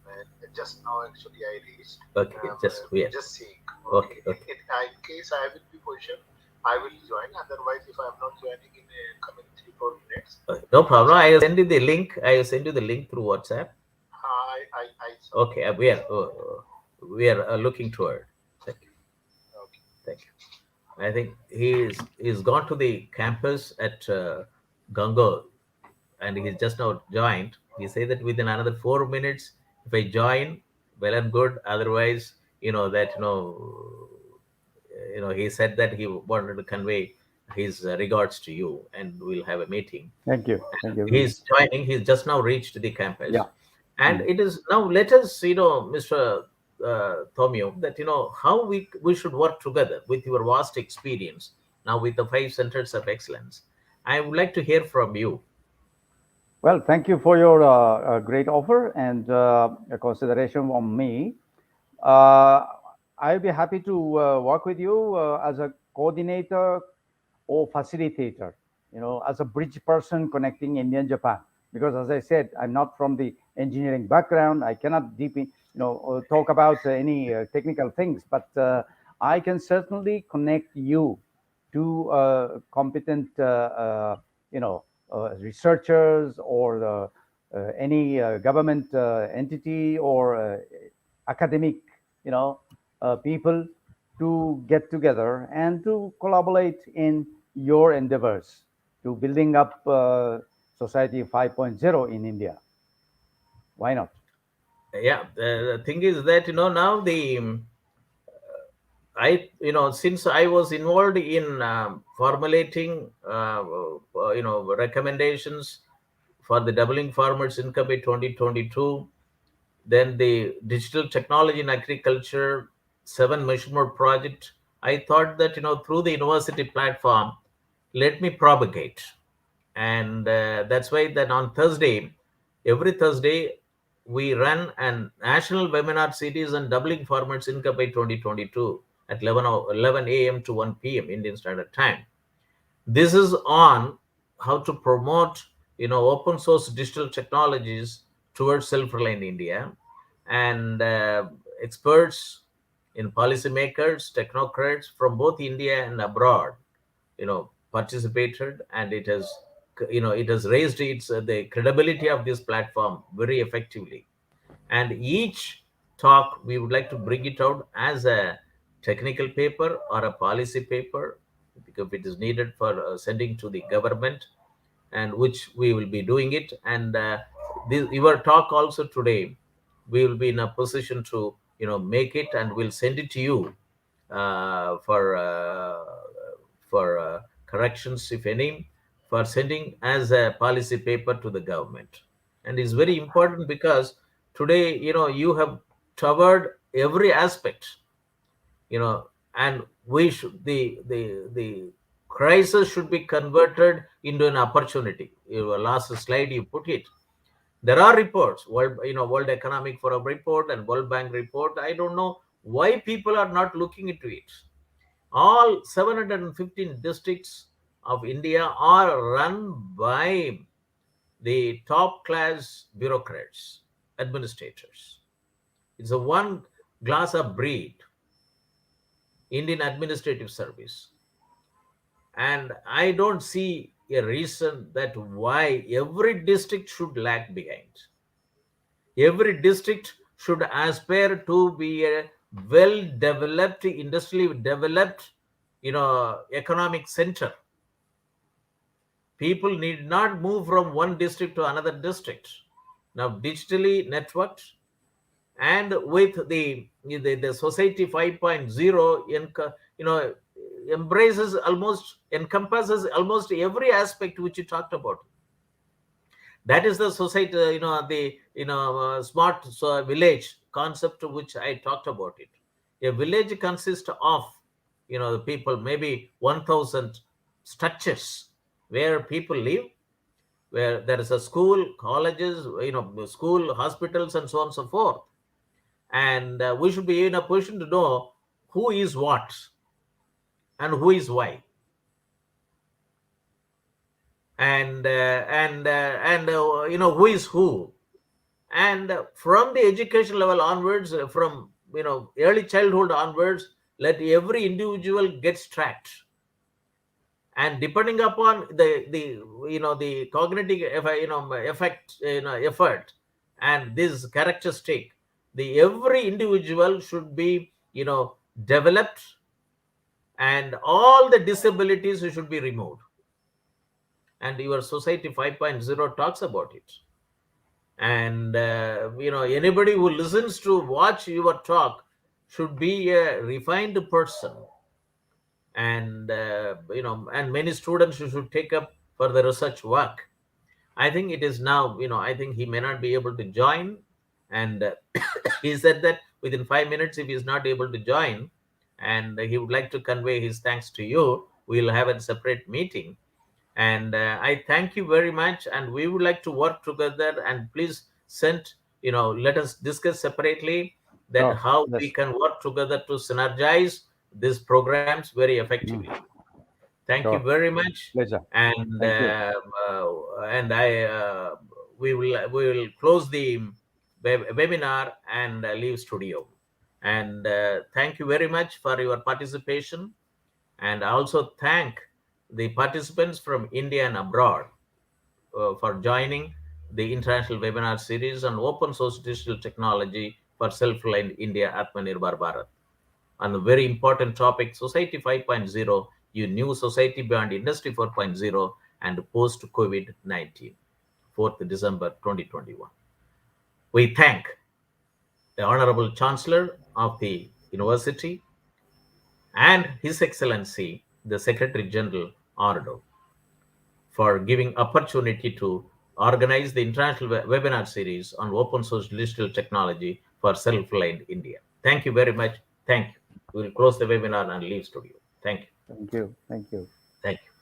Just now, actually, I reached. Okay, just wait. Just seeing. Okay. In case I will be positioned, I will join. Otherwise, if I am not joining in coming 3-4 minutes. No problem. I will send you the link. I will send you the link through WhatsApp. I saw. Okay, we are looking toward. Thank you. Okay. Thank you. I think he's gone to the campus at Gango, and he's just now joined. He said that within another 4 minutes, if I join, well and good. Otherwise, he said that he wanted to convey his regards to you, and we'll have a meeting. Thank you. Thank you. He's joining. He's just now reached the campus. Yeah. And it is now, let us, Mr. Tomio, that how we should work together with your vast experience now with the 5 centers of excellence. I would like to hear from you. Well, thank you for your great offer and consideration on me. I'll be happy to work with you as a coordinator or facilitator, as a bridge person connecting India and Japan. Because as I said, I'm not from the engineering background. I cannot deeply, talk about any technical things, but I can certainly connect you to competent, researchers or any government entity or academic, people to get together and to collaborate in your endeavors to building up Society 5.0 in India. Why not? Yeah, the thing is that now since I was involved in formulating recommendations for the doubling farmers income by 2022, then the digital technology in agriculture, seven measurement project, I thought that through the university platform, let me propagate. And that's why that on Thursday, every Thursday, we run a national webinar series on doubling farmers income by 2022 at 11 a.m. to 1 p.m. Indian Standard Time. This is on how to promote open source digital technologies towards self-reliant India. And experts in policymakers, technocrats from both India and abroad participated, and it has raised its the credibility of this platform very effectively. And each talk we would like to bring it out as a technical paper or a policy paper, because it is needed for sending to the government, and which we will be doing it. And your talk also today, we will be in a position to make it, and we'll send it to you uh, for uh, for corrections, if any, for sending as a policy paper to the government. And it's very important because today you have covered every aspect, you know and we should the crisis should be converted into an opportunity. Your last slide you put it. There are reports, World Economic Forum report and World Bank report. I don't know why people are not looking into it. All 715 districts of India are run by the top class bureaucrats, administrators. It's a one glass of breed, Indian Administrative Service. And I don't see a reason that why every district should lag behind. Every district should aspire to be a well developed, industrially developed, economic center. People need not move from one district to another district. Now, digitally networked, and with the society 5.0, encompasses almost every aspect which you talked about. That is the society, the smart village concept which I talked about it. A village consists of the people, maybe 1000 structures where people live, where there is a school, colleges, school, hospitals, and so on and so forth. And we should be in a position to know who is what and who is why. And who is who. And from the education level onwards, from early childhood onwards, let every individual gets tracked. And depending upon the cognitive effort and this characteristic, the every individual should be developed, and all the disabilities should be removed. And your society 5.0 talks about it. And anybody who listens to watch your talk should be a refined person. And and many students should take up for the research work. I think it is now, I think he may not be able to join. And he said that within 5 minutes, if he is not able to join, and he would like to convey his thanks to you, we'll have a separate meeting. And I thank you very much. And we would like to work together. And please let us discuss separately that Sure. how we Yes. can work together to synergize these programs very effectively. Thank you Sure. very much. Pleasure. And Thank you. we will close the webinar and leave studio. And thank you very much for your participation. And I also thank the participants from India and abroad for joining the international webinar series on open source digital technology for self-reliant India, Atmanirbhar Bharat. on the very important topic Society 5.0, you new society beyond Industry 4.0 and post Covid-19, 4th December 2021. We thank the Honorable Chancellor of the University and His Excellency, the Secretary General, Ordo, for giving opportunity to organize the international webinar series on open source digital technology for self-reliant India. Thank you very much. Thank you. We will close the webinar and leave studio. Thank you. Thank you. Thank you. Thank you.